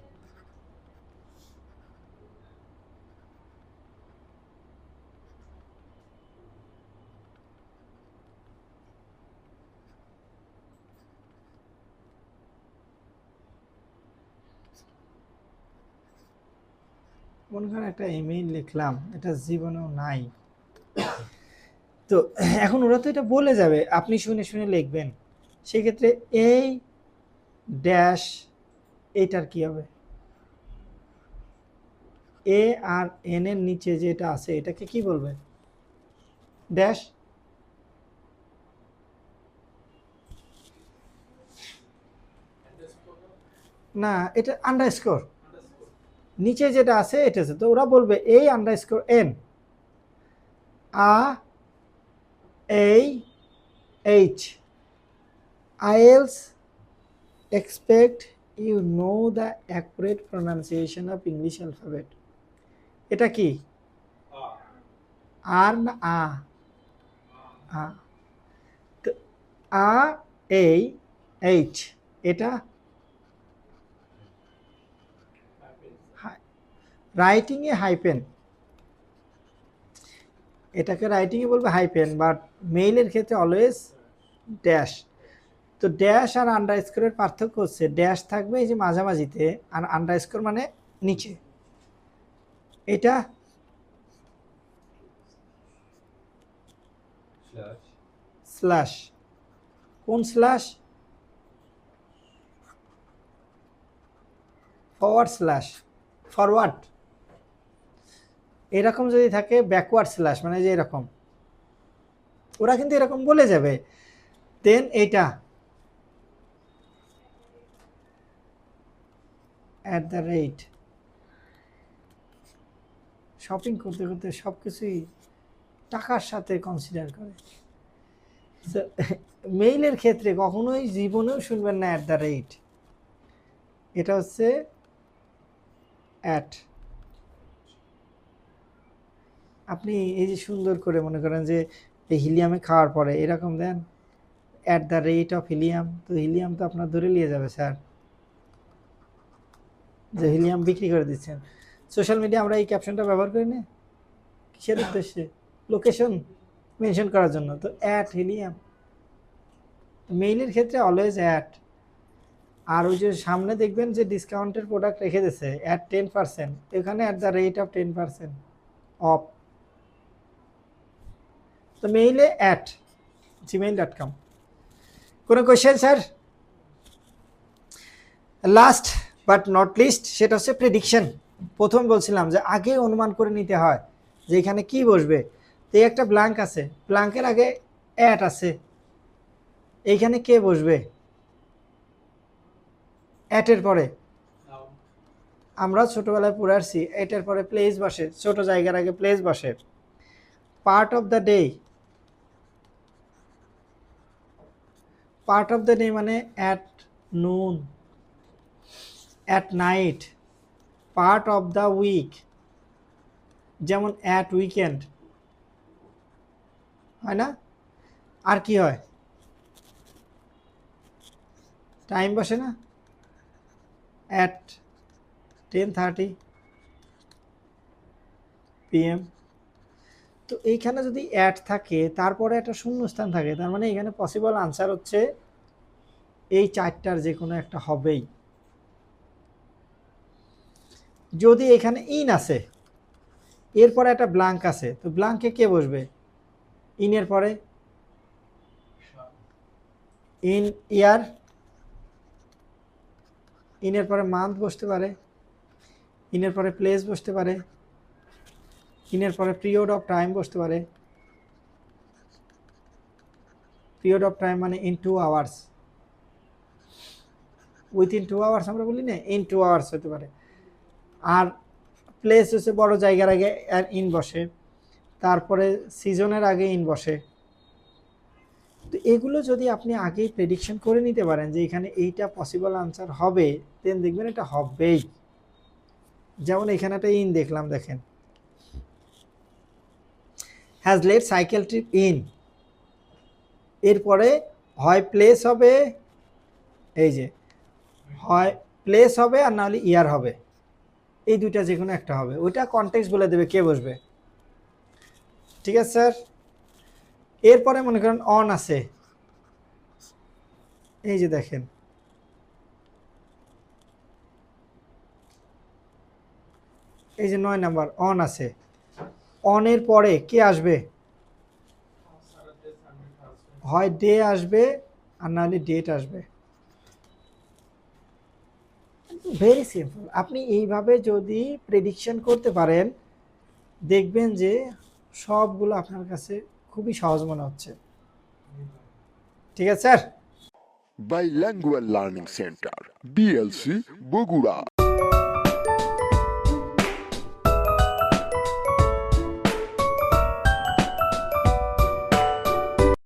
কোনখানে একটা ইমেইল লিখলাম, এটা জীবনেও নাই। তো এখন ওরা তো এটা বলে যাবে, আপনি শুনে শুনে লিখবেন, সেক্ষেত্রে এই ড্যাশ এইটার কি হবে, এ আর এন এর নিচে যেটা আছে এটাকে কি বলবে, ড্যাশ, না এটা আন্ডারস্কোর, নিচে যেটা আছে এটা আছে, তো ওরা বলবে এই underscore N, AH, IELTS expect you know the accurate pronunciation of English alphabet। এটা কি আর না আ, তো আ এই এইট, এটা রাইটিংয়ে হাইপেন, এটাকে রাইটিংয়ে বলবে হাইপেন, বাট মেইলের ক্ষেত্রে অলওয়েজ ড্যাশ। তো ড্যাশ আর আন্ডারস্কোরের পার্থক্য হচ্ছে ড্যাশ থাকবে এই যে মাঝামাঝিতে, আর আন্ডারস্কোর মানে নিচে। এটা স্ল্যাশ, কোন স্ল্যাশ? Forward slash, forward. এরকম যদি থাকে ব্যাকওয়ার্ড স্ল্যাশ, মানে যে এরকম, ওরা কিন্তু এরকম বলে যাবে। দেন এইটা @ শপিং করতে করতে সব কিছুই টাকার সাথে কনসিডার করে। মেইলের ক্ষেত্রে কখনোই জীবনেও শুনবেন না @, এটা হচ্ছে আপনি এই যে সুন্দর করে মনে করেন যে এই হিলিয়ামে খাওয়ার পরে এরকম দেন @ হিলিয়াম, তো হিলিয়াম তো আপনার ধরে নিয়ে যাবে স্যার, যে হিলিয়াম বিক্রি করে দিচ্ছেন। সোশ্যাল মিডিয়া আমরা এই ক্যাপশনটা ব্যবহার করি না কিসের উদ্দেশ্যে? লোকেশন মেনশন করার জন্য। তো হিলিয়াম, মেইলের ক্ষেত্রে অলওয়েজ আর ওই যে সামনে দেখবেন যে ডিসকাউন্টের প্রোডাক্ট রেখে দিয়েছে 10%, এখানে @10% অফ। তো মেইলে @gmail.com। কোনো question sir? Last but not list, সেটা হচ্ছে প্রেডিকশন। প্রথম বলছিলাম যে আগে অনুমান করে নিতে হয় যে এখানে কি বসবে। তো একটা ব্ল্যাঙ্ক আছে, ব্ল্যাঙ্কের আগে আছে, এইখানে কে বসবে? এর পরে আমরা ছোটবেলায় পড়ে আসছি, এটার পরে প্লেস বসে, ছোট জায়গার আগে প্লেস বসে। Part of the day, part of the day মানে noon, night. Part of the week, যেমন উইকেন্ড, হয় না? আর কি হয়? টাইম বসে না, 10:30 PM। তো এইখানে যদি থাকে তারপরে একটা শূন্যস্থান থাকে, তার মানে এখানে পসিবল আনসার হচ্ছে এই চারটার যে কোনো একটা হবেই। যদি এখানে ইন আছে, এরপরে একটা ব্ল্যাঙ্ক আছে, তো ব্ল্যাঙ্কে কে বসবে? ইনের পরে ইন ইয়ার, ইনের পরে মান্থ বসতে পারে, ইনের পরে প্লেস বসতে পারে, ইনের পরে পিরিয়ড অফ টাইম বসতে পারে। পিরিয়ড অফ টাইম মানে ইন 2 আওয়ার্স, উইথিন 2 আওয়ার্স আমরা বলি না, ইন 2 আওয়ার্স হতে পারে। আর প্লেস হচ্ছে বড় জায়গার আগে ইন বসে, তারপরে সিজনের আগে ইন বসে। তো এগুলো যদি আপনি আগেই প্রেডিকশন করে নিতে পারেন যে এখানে এইটা পসিবল আনসার হবে, দেন দেখবেন এটা হবেই। যেমন এখানে একটা ইন দেখলাম, দেখেন has late cycle trip in, এরপরে হয় প্লেস হবে, এই যে হয় প্লেস হবে আর নাহলে ইয়ার হবে, এই দুইটা যে কোনো একটা হবে। ওইটা কনটেক্সট বলে দেবে কে বসবে। ঠিক আছে স্যার? এরপরে মনে করেন অন আছে, এই যে দেখেন এই যে 9 নাম্বার অন আছে, অনের পরে কে আসবে? হয় ডে আসবে আর নাহলে ডেট আসবে। Very simple. আপনি এইভাবে যদি প্রেডিকশন করতে পারেন দেখবেন যে সবগুলো আপনার কাছে খুবই সহজ মনে হচ্ছে। ঠিক আছে sir? Bilingual Learning Center, BLC, Bogura.